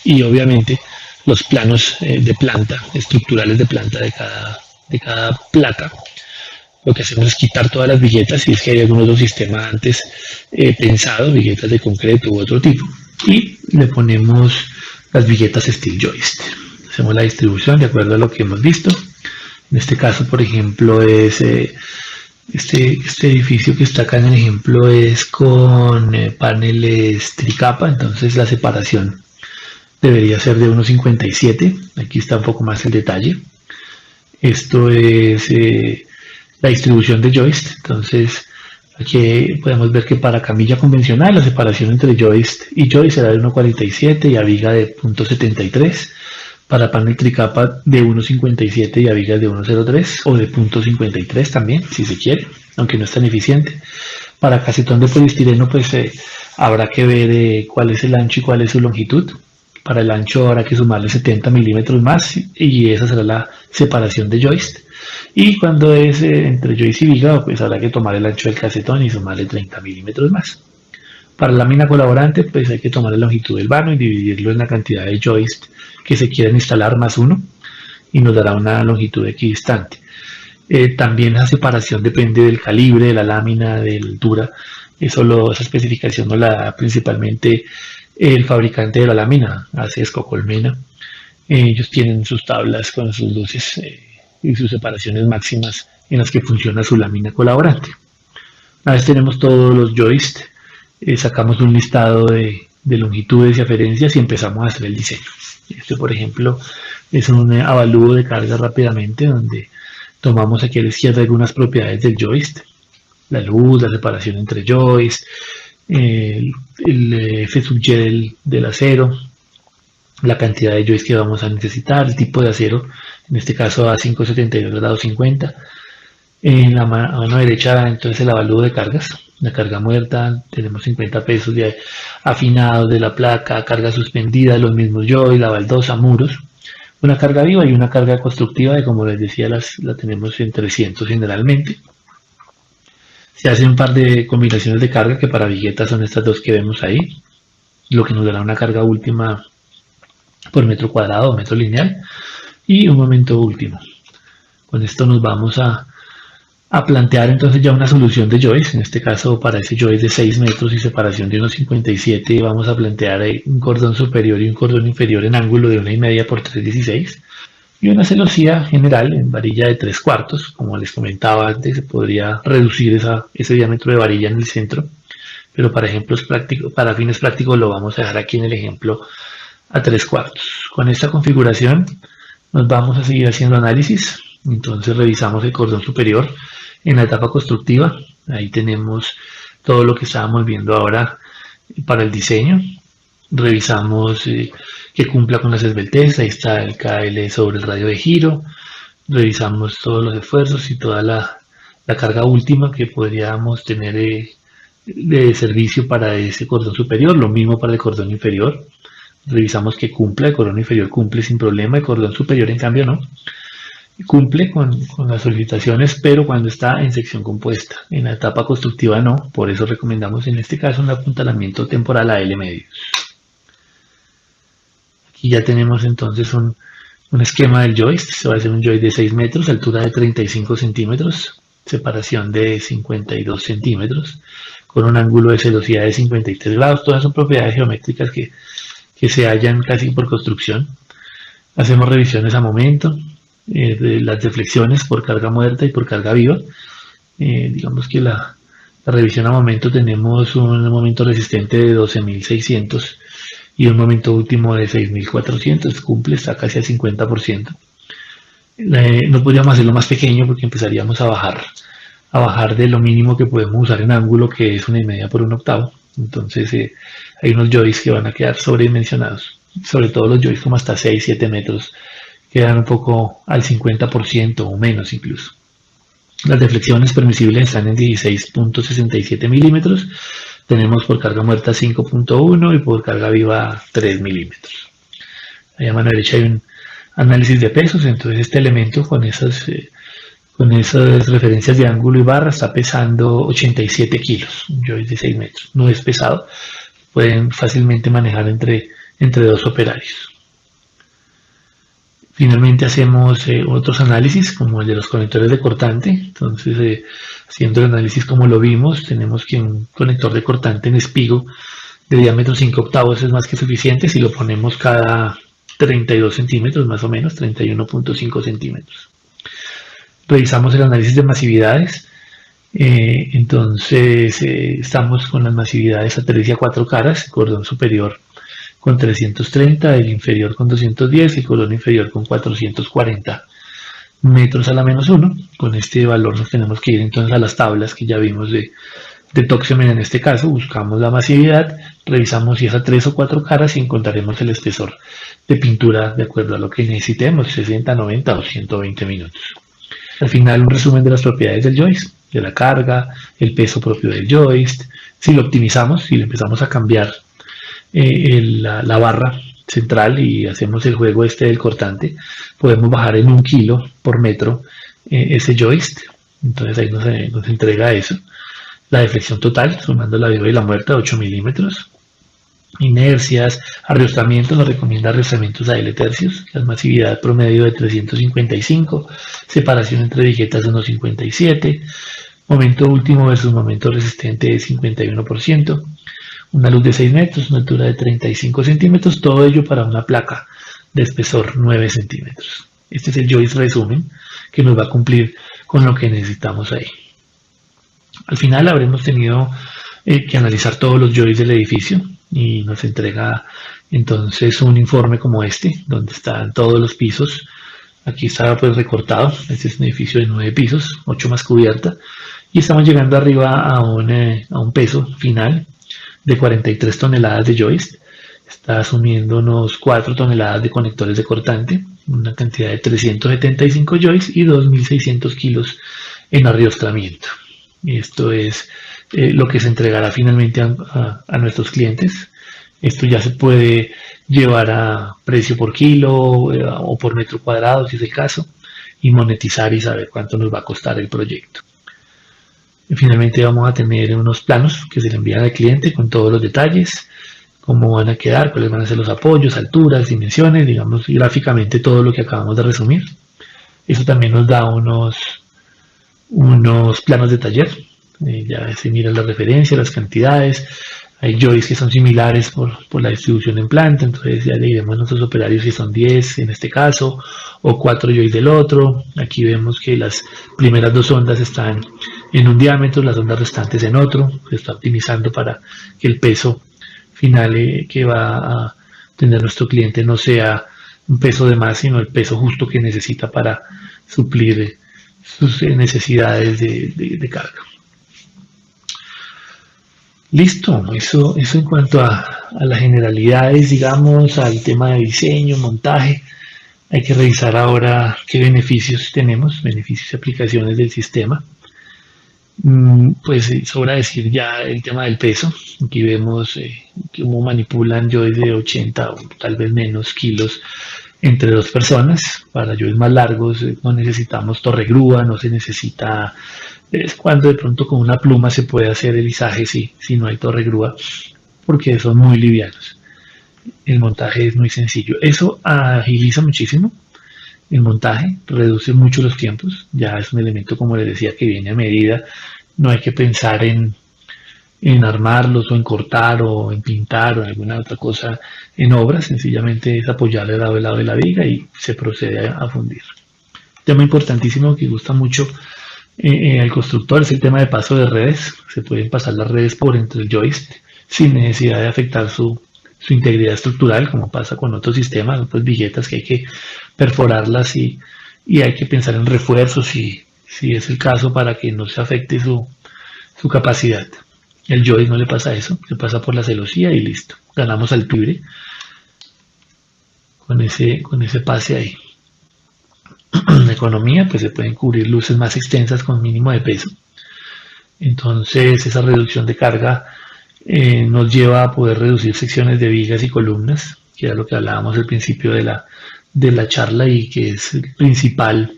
y obviamente los planos de planta, estructurales de planta de cada placa. Lo que hacemos es quitar todas las viguetas, si es que hay algún otro sistema antes pensado, viguetas de concreto u otro tipo, y le ponemos las viguetas steel joist. Hacemos la distribución de acuerdo a lo que hemos visto. En este caso, por ejemplo, es este edificio que está acá en el ejemplo es con paneles tricapa, entonces la separación debería ser de 1,57. Aquí está un poco más el detalle. Esto es la distribución de joist. Entonces aquí podemos ver que para camilla convencional la separación entre joist y joist será de 1,47 y a viga de 0,73. Para panel tricapa de 1,57 y a vigas de 1,03 o de 0,53 también, si se quiere, aunque no es tan eficiente. Para casetón de poliestireno, pues habrá que ver cuál es el ancho y cuál es su longitud. Para el ancho habrá que sumarle 70 milímetros más y esa será la separación de joist. Y cuando es entre joist y viga, pues habrá que tomar el ancho del casetón y sumarle 30 milímetros más. Para lámina colaborante, pues hay que tomar la longitud del vano y dividirlo en la cantidad de joist que se quieran instalar más uno y nos dará una longitud equidistante. También la separación depende del calibre de la lámina, de la altura. Esa especificación nos la da principalmente el fabricante de la lámina, Acesco Colmena. Ellos tienen sus tablas con sus luces y sus separaciones máximas en las que funciona su lámina colaborante. Una vez tenemos todos los joist, sacamos un listado de longitudes y aferencias y empezamos a hacer el diseño. Este, por ejemplo, es un avalúo de carga rápidamente, donde tomamos aquí a la izquierda algunas propiedades del joist, la luz, la separación entre joist, el F sub Y del acero, la cantidad de joist que vamos a necesitar, el tipo de acero, en este caso a 572 grados 50. En la mano derecha, entonces, el avalúo de cargas. La carga muerta, tenemos 50 pesos de afinados de la placa, carga suspendida, los mismos joist, la baldosa, muros. Una carga viva y una carga constructiva, de como les decía, la tenemos en 300 generalmente. Se hacen un par de combinaciones de carga, que para viguetas son estas dos que vemos ahí, lo que nos dará una carga última por metro cuadrado o metro lineal, y un momento último. Con esto nos vamos a plantear entonces ya una solución de joist. En este caso, para ese joist de 6 metros y separación de 1,57, vamos a plantear un cordón superior y un cordón inferior en ángulo de 1,5 por 3,16 y una celosía general en varilla de 3/4. Como les comentaba antes, se podría reducir ese diámetro de varilla en el centro, pero para fines prácticos lo vamos a dejar aquí en el ejemplo a 3/4. Con esta configuración nos vamos a seguir haciendo análisis. Entonces revisamos el cordón superior en la etapa constructiva. Ahí tenemos todo lo que estábamos viendo ahora para el diseño. Revisamos que cumpla con las esbeltez. Ahí está el KL sobre el radio de giro. Revisamos todos los esfuerzos y toda la carga última que podríamos tener de servicio para ese cordón superior. Lo mismo para el cordón inferior. Revisamos que cumpla, el cordón inferior cumple sin problema, el cordón superior en cambio no. Cumple con las solicitaciones, pero cuando está en sección compuesta. En la etapa constructiva no, por eso recomendamos en este caso un apuntalamiento temporal a L medios. Aquí ya tenemos entonces un esquema del joist. Se va a hacer un joist de 6 metros, altura de 35 centímetros, separación de 52 centímetros, con un ángulo de celosía de 53 grados. Todas son propiedades geométricas que se hallan casi por construcción. Hacemos revisiones a momento, de las deflexiones por carga muerta y por carga viva. Digamos que la revisión a momento, tenemos un momento resistente de 12.600 y un momento último de 6.400. Cumple, está casi al 50%. No podríamos hacerlo más pequeño porque empezaríamos a bajar de lo mínimo que podemos usar en ángulo, que es 1,5 por 1/8. Entonces hay unos joists que van a quedar sobredimensionados. sobre todo los joystick como hasta 6-7 metros, quedan un poco al 50% o menos incluso. Las deflexiones permisibles están en 16.67 milímetros. Tenemos por carga muerta 5.1 y por carga viva 3 milímetros. Ahí a mano derecha hay un análisis de pesos, entonces este elemento con esas referencias de ángulo y barra está pesando 87 kilos, un joystick de 6 metros. No es pesado, pueden fácilmente manejar entre dos operarios. Finalmente hacemos otros análisis como el de los conectores de cortante. Entonces, haciendo el análisis como lo vimos, tenemos que un conector de cortante en espigo de diámetro 5 octavos es más que suficiente si lo ponemos cada 32 centímetros, más o menos, 31.5 centímetros. Revisamos el análisis de masividades. Entonces, estamos con las masividades a 3 y a 4 caras, el cordón superior con 330, el inferior con 210 y el cordón inferior con 440 metros a la menos 1. Con este valor nos tenemos que ir entonces a las tablas que ya vimos de Toxemen en este caso. Buscamos la masividad, revisamos si es a 3 o 4 caras y encontraremos el espesor de pintura de acuerdo a lo que necesitemos, 60, 90 o 120 minutos. Al final, un resumen de las propiedades del joystick, de la carga, el peso propio del joystick. Si lo optimizamos, si le empezamos a cambiar la barra central y hacemos el juego del cortante, podemos bajar en 1 kilo por metro ese joystick. Entonces ahí nos entrega eso. La deflexión total, sumando la viva y la muerta, 8 milímetros. Inercias, arriostramiento, nos recomienda arriostramientos a L tercios, la masividad promedio de 355, separación entre viguetas de 1,57, momento último versus momento resistente de 51%, una luz de 6 metros, una altura de 35 centímetros, todo ello para una placa de espesor 9 centímetros. Este es el joystick resumen que nos va a cumplir con lo que necesitamos ahí. Al final habremos tenido que analizar todos los joysticks del edificio y nos entrega entonces un informe como este, donde están todos los pisos. Aquí está pues recortado, este es un edificio de 9 pisos, 8 más cubierta, y estamos llegando arriba a un peso final de 43 toneladas de joystick. Está asumiendo unos 4 toneladas de conectores de cortante, una cantidad de 375 joysticks y 2.600 kilos en arriostramiento. Esto es lo que se entregará finalmente a nuestros clientes. Esto ya se puede llevar a precio por kilo o por metro cuadrado, si es el caso, y monetizar y saber cuánto nos va a costar el proyecto. Y finalmente vamos a tener unos planos que se le envían al cliente con todos los detalles, cómo van a quedar, cuáles van a ser los apoyos, alturas, dimensiones, digamos gráficamente todo lo que acabamos de resumir. Eso también nos da unos planos de taller, ya se miran las referencias, las cantidades. Hay joysticks que son similares por la distribución en planta, entonces ya le diremos a nuestros operarios si son 10 en este caso o 4 joysticks del otro. Aquí vemos que las primeras 2 ondas están en un diámetro, las ondas restantes en otro. Se está optimizando para que el peso final que va a tener nuestro cliente no sea un peso de más, sino el peso justo que necesita para suplir sus necesidades de carga. Listo, eso en cuanto a las generalidades, digamos, al tema de diseño, montaje. Hay que revisar ahora qué beneficios tenemos, beneficios y aplicaciones del sistema. Pues sobra decir ya el tema del peso. Aquí vemos cómo manipulan joysticks de 80 o tal vez menos kilos entre 2 personas. Para joysticks más largos no necesitamos torre grúa, no se necesita. Es cuando de pronto con una pluma se puede hacer el izaje si no hay torre grúa, porque son muy livianos. El montaje es muy sencillo. Eso agiliza muchísimo el montaje, reduce mucho los tiempos. Ya es un elemento, como les decía, que viene a medida. No hay que pensar en armarlos o en cortar o en pintar o en alguna otra cosa en obra. Sencillamente es apoyarle al lado de la viga y se procede a fundir. Tema importantísimo que gusta mucho al constructor es el tema de paso de redes. Se pueden pasar las redes por entre el joystick sin necesidad de afectar su integridad estructural, como pasa con otros sistemas, otras viguetas que hay que perforarlas y hay que pensar en refuerzos si es el caso para que no se afecte su capacidad. El joystick no le pasa eso, se pasa por la celosía y listo. Ganamos altura. con ese pase ahí. En economía, pues se pueden cubrir luces más extensas con mínimo de peso. Entonces, esa reducción de carga nos lleva a poder reducir secciones de vigas y columnas, que era lo que hablábamos al principio de la charla y que es el principal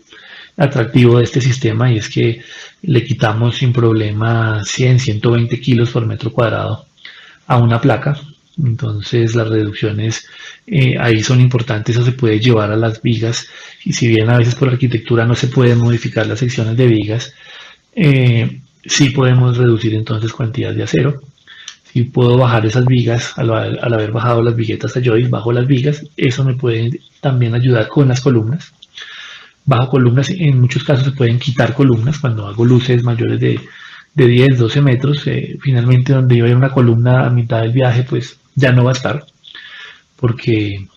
atractivo de este sistema, y es que le quitamos sin problema 100, 120 kilos por metro cuadrado a una placa. Entonces las reducciones ahí son importantes. Eso se puede llevar a las vigas, y si bien a veces por arquitectura no se pueden modificar las secciones de vigas, sí podemos reducir entonces cantidad de acero. Si puedo bajar esas vigas, al haber bajado las viguetas a joist, bajo las vigas, eso me puede también ayudar con las columnas. Bajo columnas, en muchos casos se pueden quitar columnas cuando hago luces mayores de 10, 12 metros. Finalmente, donde iba a ir una columna a mitad del viaje, pues ya no va a estar, porque el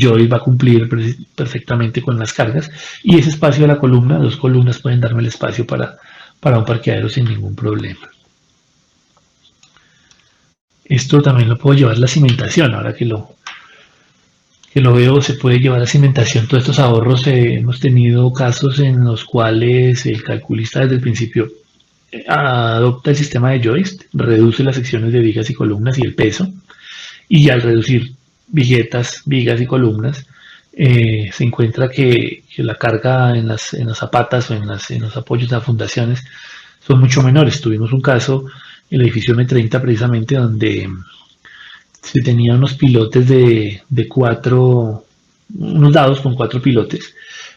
joist va a cumplir perfectamente con las cargas, y ese espacio de la columna, 2 columnas pueden darme el espacio para un parqueadero sin ningún problema. Esto también lo puedo llevar a la cimentación. Ahora que lo veo, se puede llevar a cimentación todos estos ahorros. Hemos tenido casos en los cuales el calculista desde el principio adopta el sistema de joist, reduce las secciones de vigas y columnas y el peso, y al reducir vigas y columnas, se encuentra que la carga en las zapatas o en los apoyos de las fundaciones son mucho menores. Tuvimos un caso, el edificio M30 precisamente, donde se tenía unos pilotes unos dados con 4 pilotes.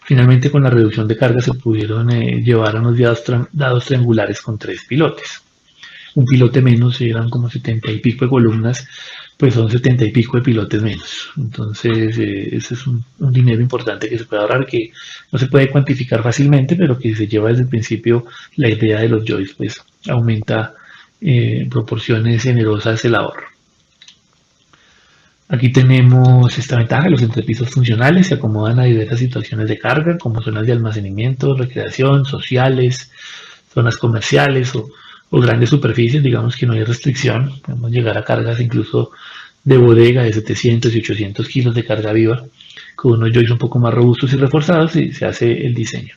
Finalmente, con la reducción de carga se pudieron llevar a unos dados triangulares con 3 pilotes. Un pilote menos, eran como 70 y pico de columnas, pues son 70 y pico de pilotes menos. Entonces, ese es un dinero importante que se puede ahorrar, que no se puede cuantificar fácilmente, pero que se lleva desde el principio. La idea de los joists, pues, aumenta en proporciones generosas el ahorro. Aquí tenemos esta ventaja: los entrepisos funcionales se acomodan a diversas situaciones de carga, como zonas de almacenamiento, recreación, sociales, zonas comerciales o grandes superficies. Digamos que no hay restricción, podemos llegar a cargas incluso de bodega de 700 y 800 kilos de carga viva, con unos joists un poco más robustos y reforzados, y se hace el diseño.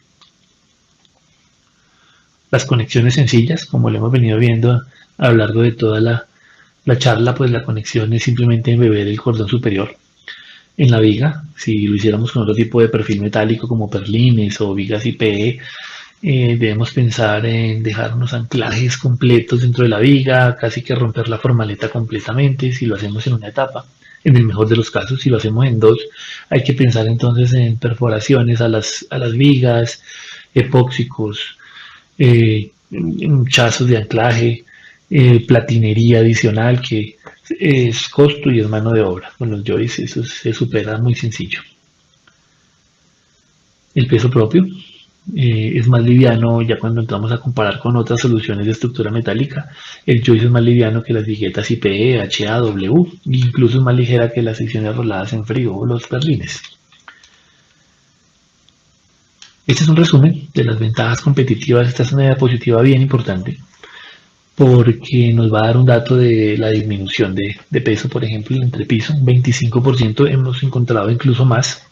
Las conexiones sencillas, como lo hemos venido viendo a lo largo de toda la charla, pues la conexión es simplemente embeber el cordón superior en la viga. Si lo hiciéramos con otro tipo de perfil metálico como perlines o vigas IPE, debemos pensar en dejar unos anclajes completos dentro de la viga, casi que romper la formaleta completamente si lo hacemos en una etapa. En el mejor de los casos, si lo hacemos en 2, hay que pensar entonces en perforaciones a las vigas, epóxicos, hinchazos de anclaje, platinería adicional, que es costo y es mano de obra. Con los joists eso se supera muy sencillo. El peso propio es más liviano. Ya cuando entramos a comparar con otras soluciones de estructura metálica, el joist es más liviano que las viguetas IPE, HA, W, e incluso es más ligera que las secciones roladas en frío o los perlines. Este es un resumen de las ventajas competitivas. Esta es una diapositiva bien importante, porque nos va a dar un dato de la disminución de peso. Por ejemplo, el entrepiso, 25%, hemos encontrado incluso más,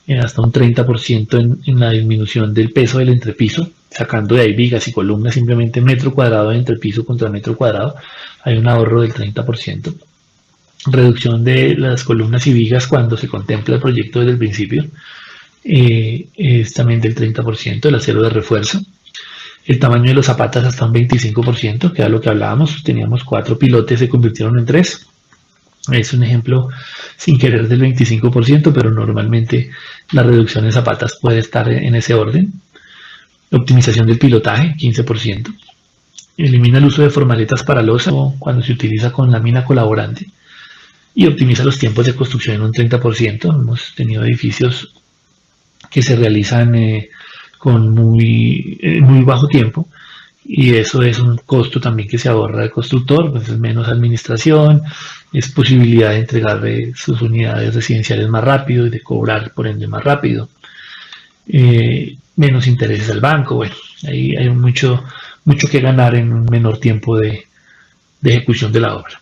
hasta un 30% en la disminución del peso del entrepiso, sacando de ahí vigas y columnas. Simplemente metro cuadrado de entrepiso contra metro cuadrado, hay un ahorro del 30%. Reducción de las columnas y vigas cuando se contempla el proyecto desde el principio, es también del 30%. El acero de refuerzo, el tamaño de los zapatas hasta un 25%, que era lo que hablábamos. Teníamos 4 pilotes, se convirtieron en 3. Es un ejemplo sin querer del 25%, pero normalmente la reducción de zapatas puede estar en ese orden. Optimización del pilotaje, 15%. Elimina el uso de formaletas para losa cuando se utiliza con lámina colaborante. Y optimiza los tiempos de construcción en un 30%. Hemos tenido edificios que se realizan con muy bajo tiempo, y eso es un costo también que se ahorra el constructor. Pues es menos administración, es posibilidad de entregar sus unidades residenciales más rápido y de cobrar por ende más rápido, menos intereses al banco. Bueno, ahí hay mucho que ganar en un menor tiempo de ejecución de la obra.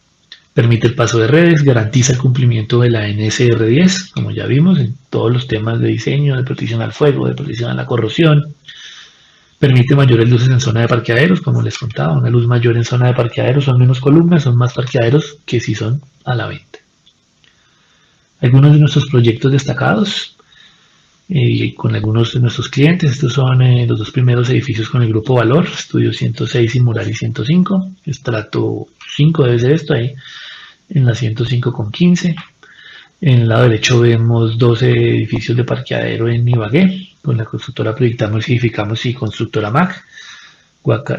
Permite el paso de redes, garantiza el cumplimiento de la NSR10, como ya vimos en todos los temas de diseño, de protección al fuego, de protección a la corrosión. Permite mayores luces en zona de parqueaderos, como les contaba, una luz mayor en zona de parqueaderos, son menos columnas, son más parqueaderos que si son a la venta. Algunos de nuestros proyectos destacados con algunos de nuestros clientes, estos son los dos primeros edificios con el Grupo Valor, Estudio 106 y Murari 105, estrato 5 debe ser esto ahí, en la 105,15. En el lado derecho vemos 12 edificios de parqueadero en Ibagué, con la constructora Proyectamos y Edificamos y constructora MAC,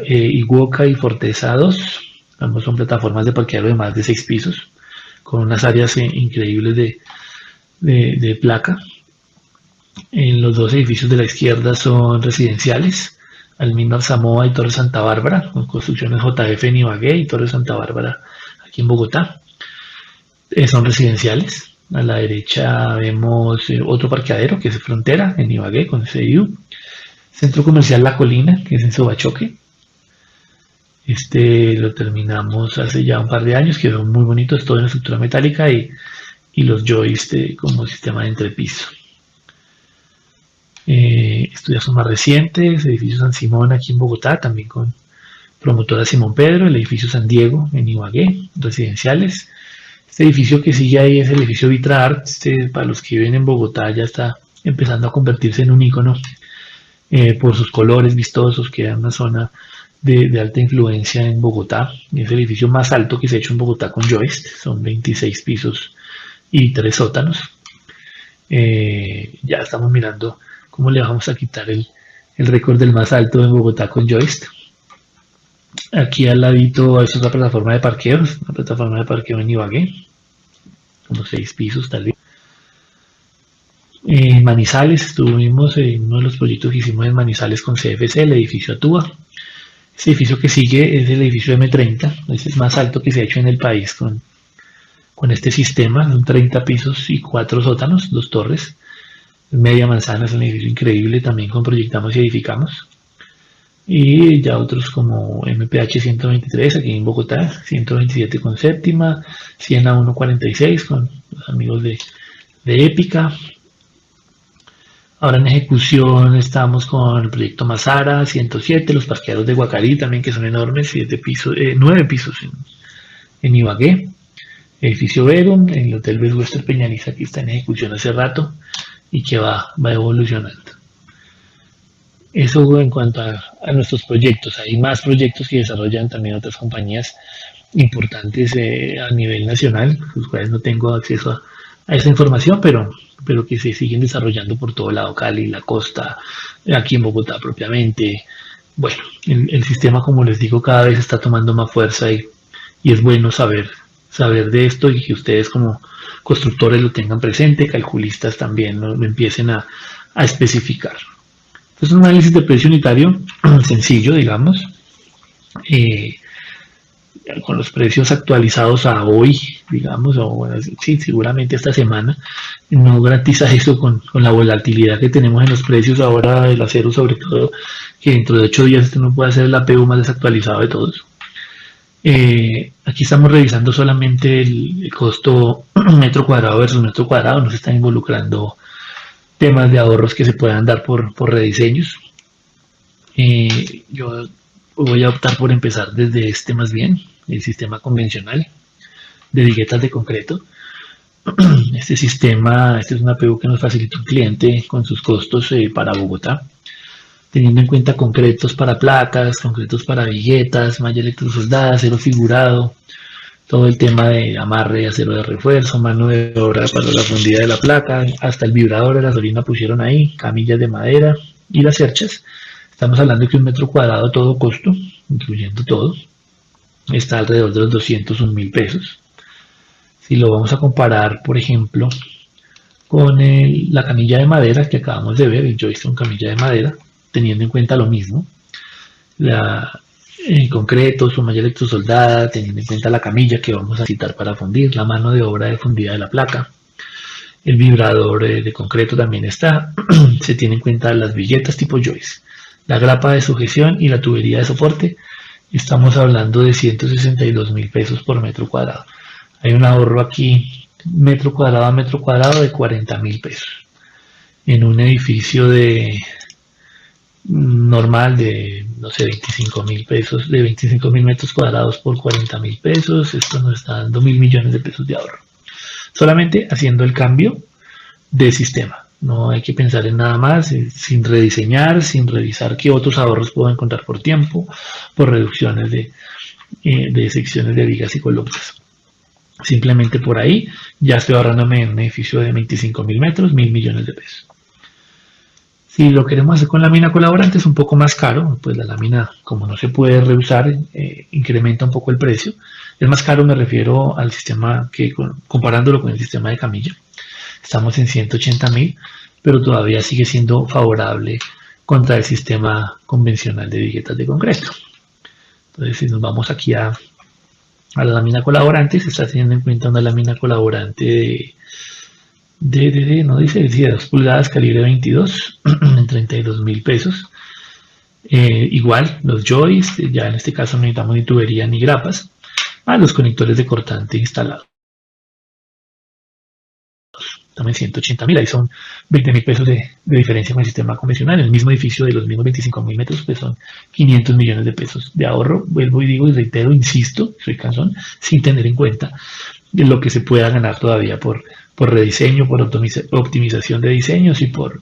Iguoca y Forteza 2, ambos son plataformas de parqueadero de más de 6 pisos, con unas áreas increíbles de placa. En los dos edificios de la izquierda son residenciales, Almínar Samoa y Torre Santa Bárbara, con construcciones JF en Ibagué y Torre Santa Bárbara aquí en Bogotá. Son residenciales. A la derecha vemos otro parqueadero que es Frontera en Ibagué con CIU. Centro Comercial La Colina, que es en Sobachoque. Lo terminamos hace ya un par de años, quedó muy bonito, es todo en estructura metálica y los joists como sistema de entrepiso. Estos ya son más recientes, edificio San Simón aquí en Bogotá, también con promotora Simón Pedro, el edificio San Diego en Ibagué, residenciales. Este edificio que sigue ahí es el edificio Vitra Art, para los que viven en Bogotá ya está empezando a convertirse en un ícono por sus colores vistosos, que es una zona de alta influencia en Bogotá. Es el edificio más alto que se ha hecho en Bogotá con joist, son 26 pisos y 3 sótanos. Ya estamos mirando cómo le vamos a quitar el récord del más alto en Bogotá con joist. Aquí al ladito, esta es la plataforma de parqueos, una plataforma de parqueo en Ibagué, unos 6 pisos tal vez. En Manizales, estuvimos en uno de los proyectos que hicimos en Manizales con CFC, el edificio Atúa. Este edificio que sigue es el edificio M30, es el más alto que se ha hecho en el país con este sistema, son 30 pisos y 4 sótanos, 2 torres. Media Manzana es un edificio increíble, también con Proyectamos y Edificamos. Y ya otros como MPH 123 aquí en Bogotá, 127 con Séptima, Siena 146 con los amigos de Épica. Ahora en ejecución estamos con el proyecto Mazara 107, los parqueaderos de Guacarí también, que son enormes, 9 pisos en Ibagué. Edificio Verum, el Hotel Best Western Peñaliza, que está en ejecución hace rato y que va evolucionando. Eso en cuanto a nuestros proyectos. Hay más proyectos que desarrollan también otras compañías importantes a nivel nacional, los cuales no tengo acceso a esa información, pero que se siguen desarrollando por todo lado, Cali, la costa, aquí en Bogotá propiamente. Bueno, el sistema, como les digo, cada vez está tomando más fuerza y es bueno saber de esto y que ustedes como constructores lo tengan presente, calculistas también lo empiecen a especificar. Es un análisis de precio unitario sencillo, digamos, con los precios actualizados a hoy, digamos, o bueno, sí, seguramente esta semana. No garantiza eso con la volatilidad que tenemos en los precios ahora del acero, sobre todo, que dentro de 8 días este no puede ser el APU más desactualizado de todos. Aquí estamos revisando solamente el costo metro cuadrado versus metro cuadrado, no se están involucrando temas de ahorros que se puedan dar por rediseños. Yo voy a optar por empezar desde más bien, el sistema convencional de viguetas de concreto. Este sistema, es una APU que nos facilita un cliente con sus costos para Bogotá, teniendo en cuenta concretos para placas, concretos para viguetas, malla electrosoldada, acero figurado, todo el tema de amarre, acero de refuerzo, mano de obra para la fundida de la placa, hasta el vibrador de gasolina pusieron ahí, camillas de madera y las cerchas. Estamos hablando de que un metro cuadrado todo costo, incluyendo todo, está alrededor de los 201.000 pesos. Si lo vamos a comparar, por ejemplo, con la camilla de madera que acabamos de ver, el joystick con camilla de madera, teniendo en cuenta lo mismo, en concreto, su malla electrosoldada, teniendo en cuenta la camilla que vamos a necesitar para fundir, la mano de obra de fundida de la placa, el vibrador de concreto también está, se tiene en cuenta las viguetas tipo joystick, la grapa de sujeción y la tubería de soporte. Estamos hablando de 162.000 pesos por metro cuadrado. Hay un ahorro aquí, metro cuadrado a metro cuadrado, de 40.000 pesos. En un edificio de normal de, no sé, 25.000 pesos, de 25.000 metros cuadrados por 40.000 pesos, esto nos está dando 1.000 millones de pesos de ahorro. Solamente haciendo el cambio de sistema. No hay que pensar en nada más, sin rediseñar, sin revisar qué otros ahorros puedo encontrar por tiempo, por reducciones de secciones de vigas y columnas. Simplemente por ahí ya estoy ahorrándome en un edificio de 25.000 metros, 1.000 millones de pesos. Si lo queremos hacer con lámina colaborante es un poco más caro, pues la lámina, como no se puede reusar, incrementa un poco el precio. Es más caro, me refiero al sistema que, comparándolo con el sistema de camilla. Estamos en 180.000, pero todavía sigue siendo favorable contra el sistema convencional de viguetas de concreto. Entonces, si nos vamos aquí a la lámina colaborante, se está teniendo en cuenta una lámina colaborante no dice, decía 2 pulgadas, calibre 22, en 32.000 pesos. Igual, los joys, ya en este caso no necesitamos ni tubería ni grapas. Los conectores de cortante instalados. También 180.000, ahí son 20.000 pesos de diferencia con el sistema convencional. En el mismo edificio de los mismos 25.000 metros, pues son 500 millones de pesos de ahorro. Vuelvo y digo y reitero, insisto, soy cansón, sin tener en cuenta de lo que se pueda ganar todavía por rediseño, por optimización de diseños y por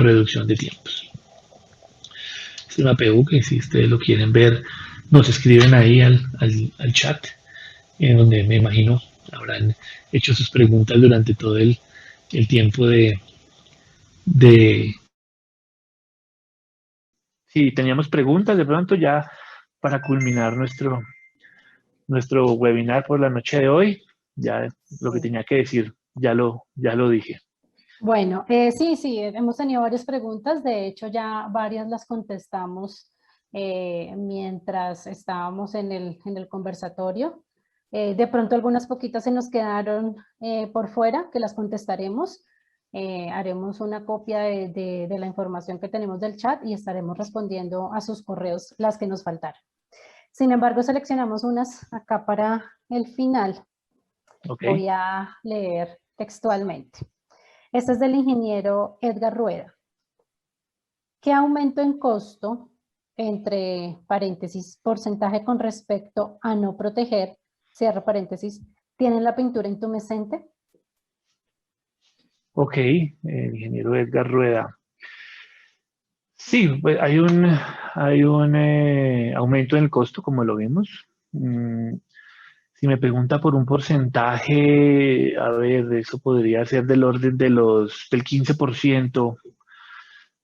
reducción de tiempos. Es una APU que si ustedes lo quieren ver, nos escriben ahí al chat, en donde me imagino habrán hecho sus preguntas durante todo el tiempo si teníamos preguntas de pronto ya para culminar nuestro webinar por la noche de hoy. Ya lo que tenía que decir, ya lo dije. Bueno, sí, hemos tenido varias preguntas, de hecho ya varias las contestamos mientras estábamos en el conversatorio. De pronto algunas poquitas se nos quedaron por fuera, que las contestaremos. Haremos una copia de la información que tenemos del chat y estaremos respondiendo a sus correos las que nos faltaron. Sin embargo, seleccionamos unas acá para el final. Okay. Voy a leer textualmente. Este es del ingeniero Edgar Rueda. ¿Qué aumento en costo, entre paréntesis, porcentaje con respecto a no proteger, cierre paréntesis, tiene la pintura intumescente? Ok, el ingeniero Edgar Rueda. Sí, pues hay un aumento en el costo, como lo vimos. Si me pregunta por un porcentaje, a ver, eso podría ser del orden del 15%,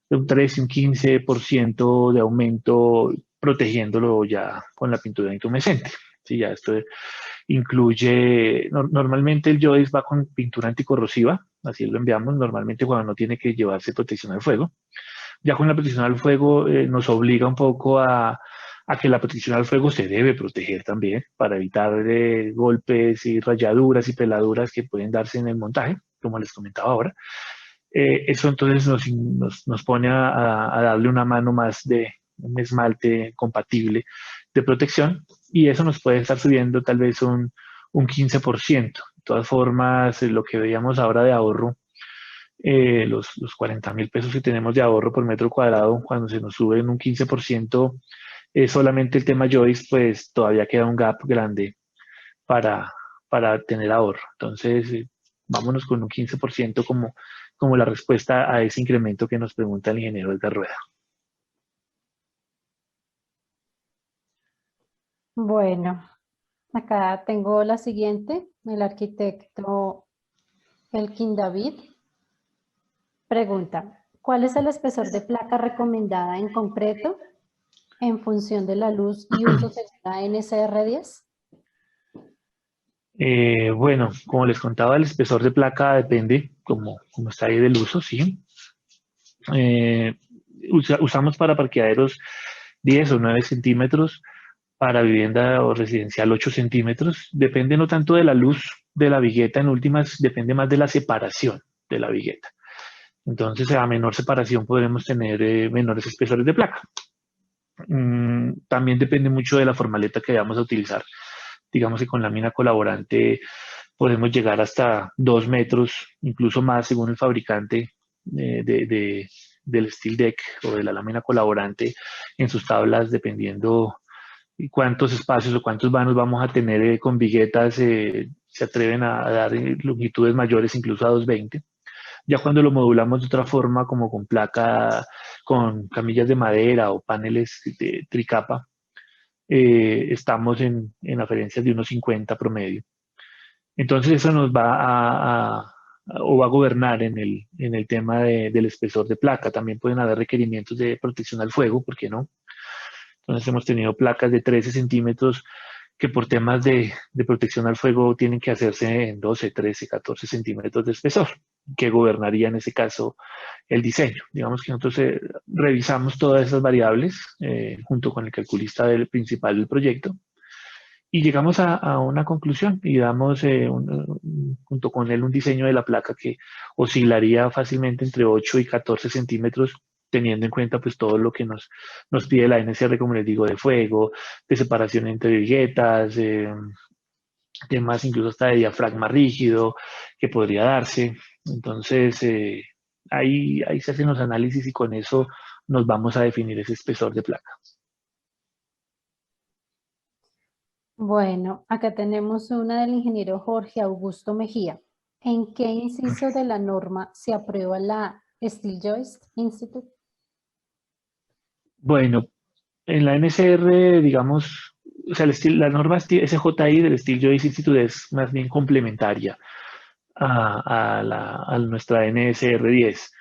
de un 13, un 15% de aumento, protegiéndolo ya con la pintura intumescente. Sí, ya esto incluye, normalmente el joist va con pintura anticorrosiva, así lo enviamos, normalmente cuando no tiene que llevarse protección al fuego. Ya con la protección al fuego nos obliga un poco a que la protección al fuego se debe proteger también para evitar golpes y rayaduras y peladuras que pueden darse en el montaje, como les comentaba ahora. Eso entonces nos pone a darle una mano más de un esmalte compatible de protección y eso nos puede estar subiendo tal vez un 15%. De todas formas, lo que veíamos ahora de ahorro, los 40.000 pesos que tenemos de ahorro por metro cuadrado, cuando se nos sube en un 15%, solamente el tema joist, pues todavía queda un gap grande para tener ahorro. Entonces, vámonos con un 15% como la respuesta a ese incremento que nos pregunta el ingeniero Edgar Rueda. Bueno, acá tengo la siguiente, el arquitecto Elkin David. Pregunta, ¿cuál es el espesor de placa recomendada en concreto en función de la luz y uso según la NCR10? Bueno, como les contaba, el espesor de placa depende, como está ahí del uso, ¿sí? Usamos para parqueaderos 10 o 9 centímetros, para vivienda o residencial 8 centímetros. Depende no tanto de la luz de la vigueta, en últimas depende más de la separación de la vigueta. Entonces, a menor separación podremos tener menores espesores de placa. También depende mucho de la formaleta que vamos a utilizar digamos que con lámina colaborante podemos llegar hasta 2 metros, incluso más según el fabricante del steel deck o de la lámina colaborante en sus tablas, dependiendo cuántos espacios o cuántos vanos vamos a tener con viguetas, se atreven a dar longitudes mayores, incluso a 220. Ya cuando lo modulamos de otra forma, como con placa, con camillas de madera o paneles de tricapa, estamos en aferencias de 1,50 promedio. Entonces eso nos va o va a gobernar en el tema del espesor de placa. También pueden haber requerimientos de protección al fuego, ¿por qué no? Entonces hemos tenido placas de 13 centímetros que por temas de protección al fuego tienen que hacerse en 12, 13, 14 centímetros de espesor, que gobernaría en ese caso el diseño. Digamos que nosotros revisamos todas esas variables junto con el calculista principal del proyecto y llegamos a una conclusión y damos junto con él un diseño de la placa que oscilaría fácilmente entre 8 y 14 centímetros, teniendo en cuenta pues todo lo que nos pide la NSR, como les digo, de fuego, de separación entre viguetas, temas incluso hasta de diafragma rígido que podría darse. Entonces, ahí se hacen los análisis y con eso nos vamos a definir ese espesor de placa. Bueno, acá tenemos una del ingeniero Jorge Augusto Mejía. ¿En qué inciso de la norma se aprueba la Steel Joist Institute? Bueno, en la NSR, digamos, o sea, la norma SJI del Steel Joist Institute es más bien complementaria a nuestra NSR 10.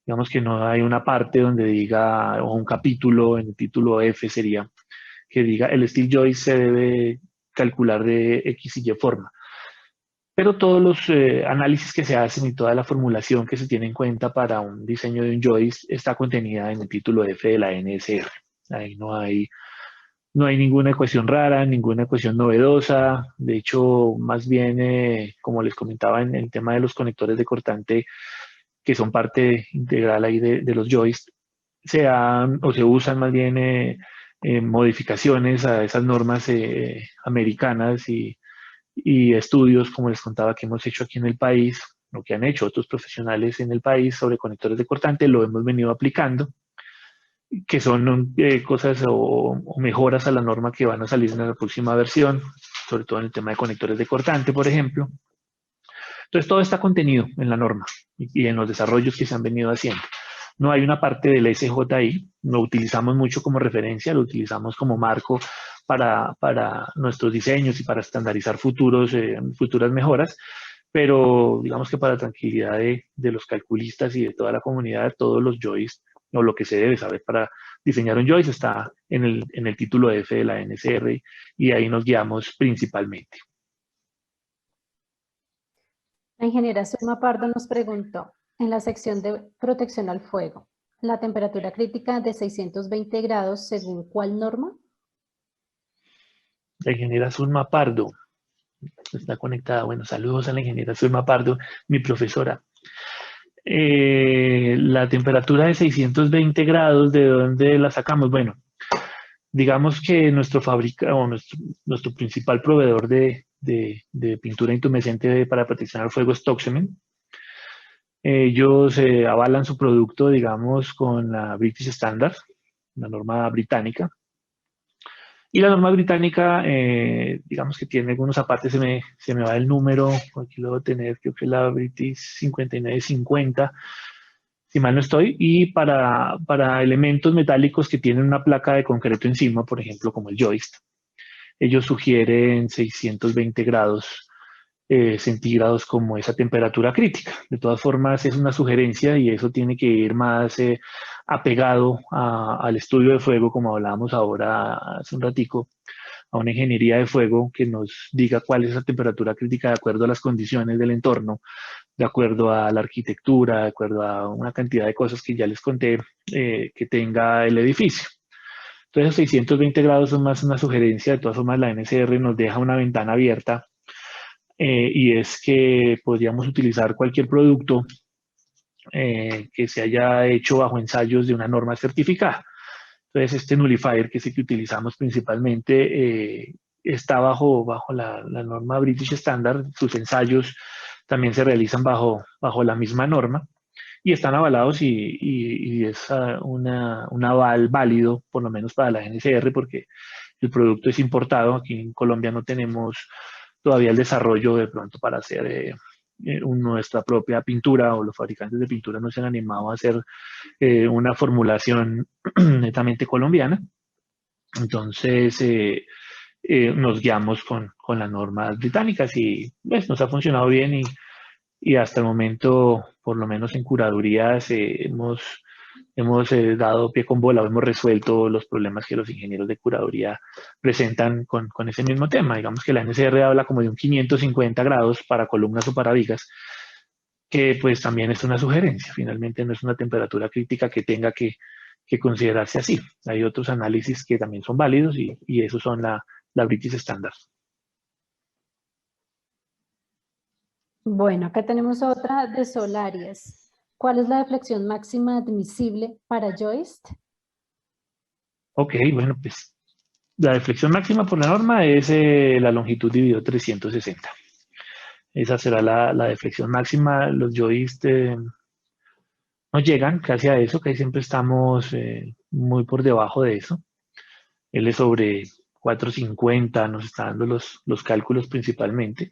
Digamos que no hay una parte donde diga, o un capítulo, en el título F sería, que diga el Steel Joist se debe calcular de X y Y forma. Pero todos los análisis que se hacen y toda la formulación que se tiene en cuenta para un diseño de un joist está contenida en el título F de la NSR. Ahí no hay ninguna ecuación rara, ninguna ecuación novedosa. De hecho, más bien, como les comentaba en el tema de los conectores de cortante, que son parte integral ahí de los joists, o se usan más bien modificaciones a esas normas americanas y estudios, como les contaba, que hemos hecho aquí en el país, lo que han hecho otros profesionales en el país sobre conectores de cortante, lo hemos venido aplicando, que son cosas o mejoras a la norma que van a salir en la próxima versión, sobre todo en el tema de conectores de cortante, por ejemplo. Entonces, todo está contenido en la norma y en los desarrollos que se han venido haciendo. No hay una parte del SJI, lo utilizamos mucho como referencia, lo utilizamos como marco para nuestros diseños y para estandarizar futuras mejoras, pero digamos que para tranquilidad de los calculistas y de toda la comunidad, todos los joists o lo que se debe saber para diseñar un joist está en el título F de la NSR y ahí nos guiamos principalmente. La ingeniera Zulma Pardo nos preguntó, en la sección de protección al fuego, ¿la temperatura crítica de 620 grados según cuál norma? La ingeniera Zulma Pardo está conectada. Bueno, saludos a la ingeniera Zulma Pardo, mi profesora. La temperatura de 620 grados, ¿de dónde la sacamos? Bueno, digamos que nuestro principal proveedor de pintura intumescente para protección al fuego es Toxemen. Ellos avalan su producto, digamos, con la British Standard, la norma británica. Y la norma británica, digamos que tiene algunos apartes, se me va el número, aquí lo voy a tener, creo que es la British 5950, si mal no estoy, y para elementos metálicos que tienen una placa de concreto encima, por ejemplo, como el joist, ellos sugieren 620 grados centígrados como esa temperatura crítica. De todas formas, es una sugerencia y eso tiene que ir más apegado al estudio de fuego, como hablábamos ahora hace un ratico, a una ingeniería de fuego que nos diga cuál es esa temperatura crítica de acuerdo a las condiciones del entorno, de acuerdo a la arquitectura, de acuerdo a una cantidad de cosas que ya les conté que tenga el edificio. Entonces, 620 grados son más una sugerencia. De todas formas, la NSR nos deja una ventana abierta y es que podríamos utilizar cualquier producto que se haya hecho bajo ensayos de una norma certificada. Entonces, este nullifier, que es el que utilizamos principalmente, está bajo la norma British Standard. Sus ensayos también se realizan bajo la misma norma y están avalados y es un aval válido, por lo menos para la NCR, porque el producto es importado. Aquí en Colombia no tenemos todavía el desarrollo de pronto para hacer nuestra propia pintura, o los fabricantes de pintura no se han animado a hacer una formulación netamente colombiana. Entonces, nos guiamos con las normas británicas y pues, nos ha funcionado bien y hasta el momento, por lo menos en curadurías, hemos dado pie con bola, hemos resuelto los problemas que los ingenieros de curaduría presentan con ese mismo tema. Digamos que la NCR habla como de un 550 grados para columnas o para vigas, que pues también es una sugerencia. Finalmente no es una temperatura crítica que tenga que considerarse así. Hay otros análisis que también son válidos y esos son la British Standard. Bueno, acá tenemos otra de Solarias. ¿Cuál es la deflexión máxima admisible para joist? Ok, bueno, pues la deflexión máxima por la norma es la longitud dividido 360. Esa será la deflexión máxima. Los joist no llegan casi a eso, que siempre estamos muy por debajo de eso. Él es sobre 450, nos está dando los cálculos principalmente.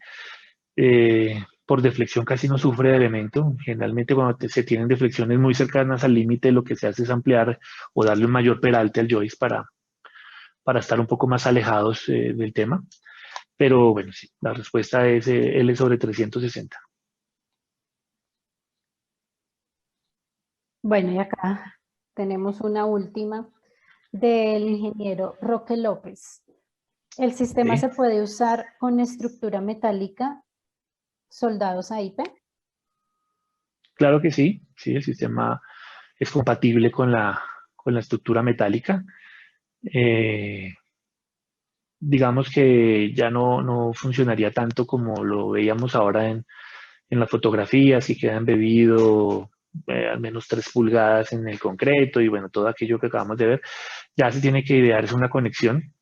Por deflexión casi no sufre de elemento. Generalmente cuando se tienen deflexiones muy cercanas al límite, lo que se hace es ampliar o darle un mayor peralte al joist para estar un poco más alejados del tema. Pero bueno, sí, la respuesta es L sobre 360. Bueno, y acá tenemos una última del ingeniero Roque López. ¿El sistema ¿Sí? se puede usar con estructura metálica soldados a IP? Claro que sí, sí, el sistema es compatible con la estructura metálica. Eh, digamos que ya no funcionaría tanto como lo veíamos ahora en las fotografías, que queda embebido al menos 3 pulgadas en el concreto y bueno, todo aquello que acabamos de ver. Ya se tiene que idear es una conexión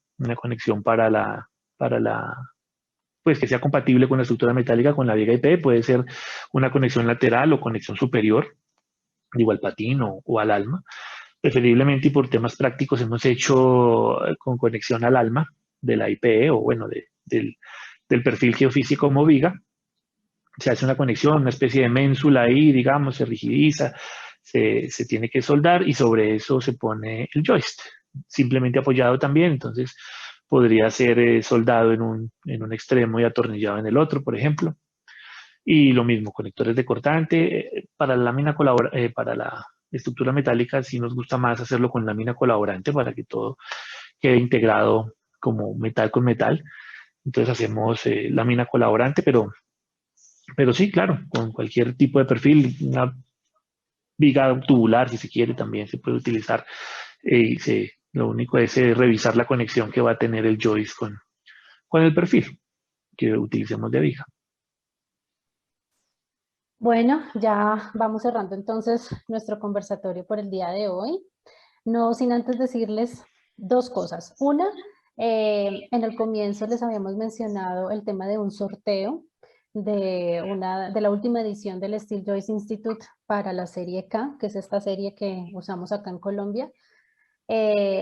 pues que sea compatible con la estructura metálica, con la viga IP. Puede ser una conexión lateral o conexión superior, digo al patín o al alma. Preferiblemente y por temas prácticos hemos hecho con conexión al alma de la IPE o bueno, del perfil geofísico como viga. Se hace una conexión, una especie de ménsula ahí, digamos, se rigidiza, se tiene que soldar y sobre eso se pone el joist, simplemente apoyado también. Entonces podría ser soldado en un extremo y atornillado en el otro, por ejemplo. Y lo mismo, conectores de cortante. Para la lámina para la estructura metálica sí nos gusta más hacerlo con lámina colaborante para que todo quede integrado como metal con metal. Entonces hacemos lámina colaborante, pero sí, claro, con cualquier tipo de perfil, una viga tubular si se quiere también se puede utilizar. Lo único es revisar la conexión que va a tener el joist con el perfil que utilicemos de viga. Bueno, ya vamos cerrando entonces nuestro conversatorio por el día de hoy. No sin antes decirles dos cosas. Una, en el comienzo les habíamos mencionado el tema de un sorteo de la última edición del Steel Joist Institute para la serie K, que es esta serie que usamos acá en Colombia.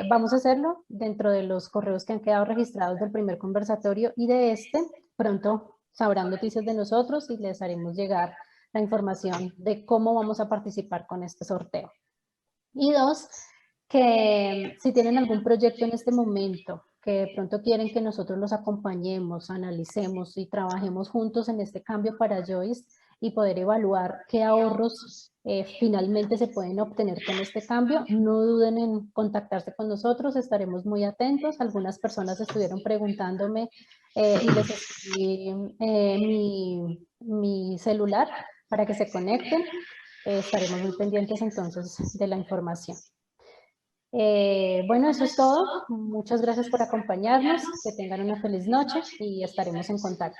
Vamos a hacerlo dentro de los correos que han quedado registrados del primer conversatorio y de este. Pronto sabrán noticias de nosotros y les haremos llegar la información de cómo vamos a participar con este sorteo. Y dos, que si tienen algún proyecto en este momento que de pronto quieren que nosotros los acompañemos, analicemos y trabajemos juntos en este cambio para Joyce y poder evaluar qué ahorros finalmente se pueden obtener con este cambio, no duden en contactarse con nosotros, estaremos muy atentos. Algunas personas estuvieron preguntándome y les escribí mi celular para que se conecten. Estaremos muy pendientes entonces de la información. Bueno, eso es todo. Muchas gracias por acompañarnos. Que tengan una feliz noche y estaremos en contacto.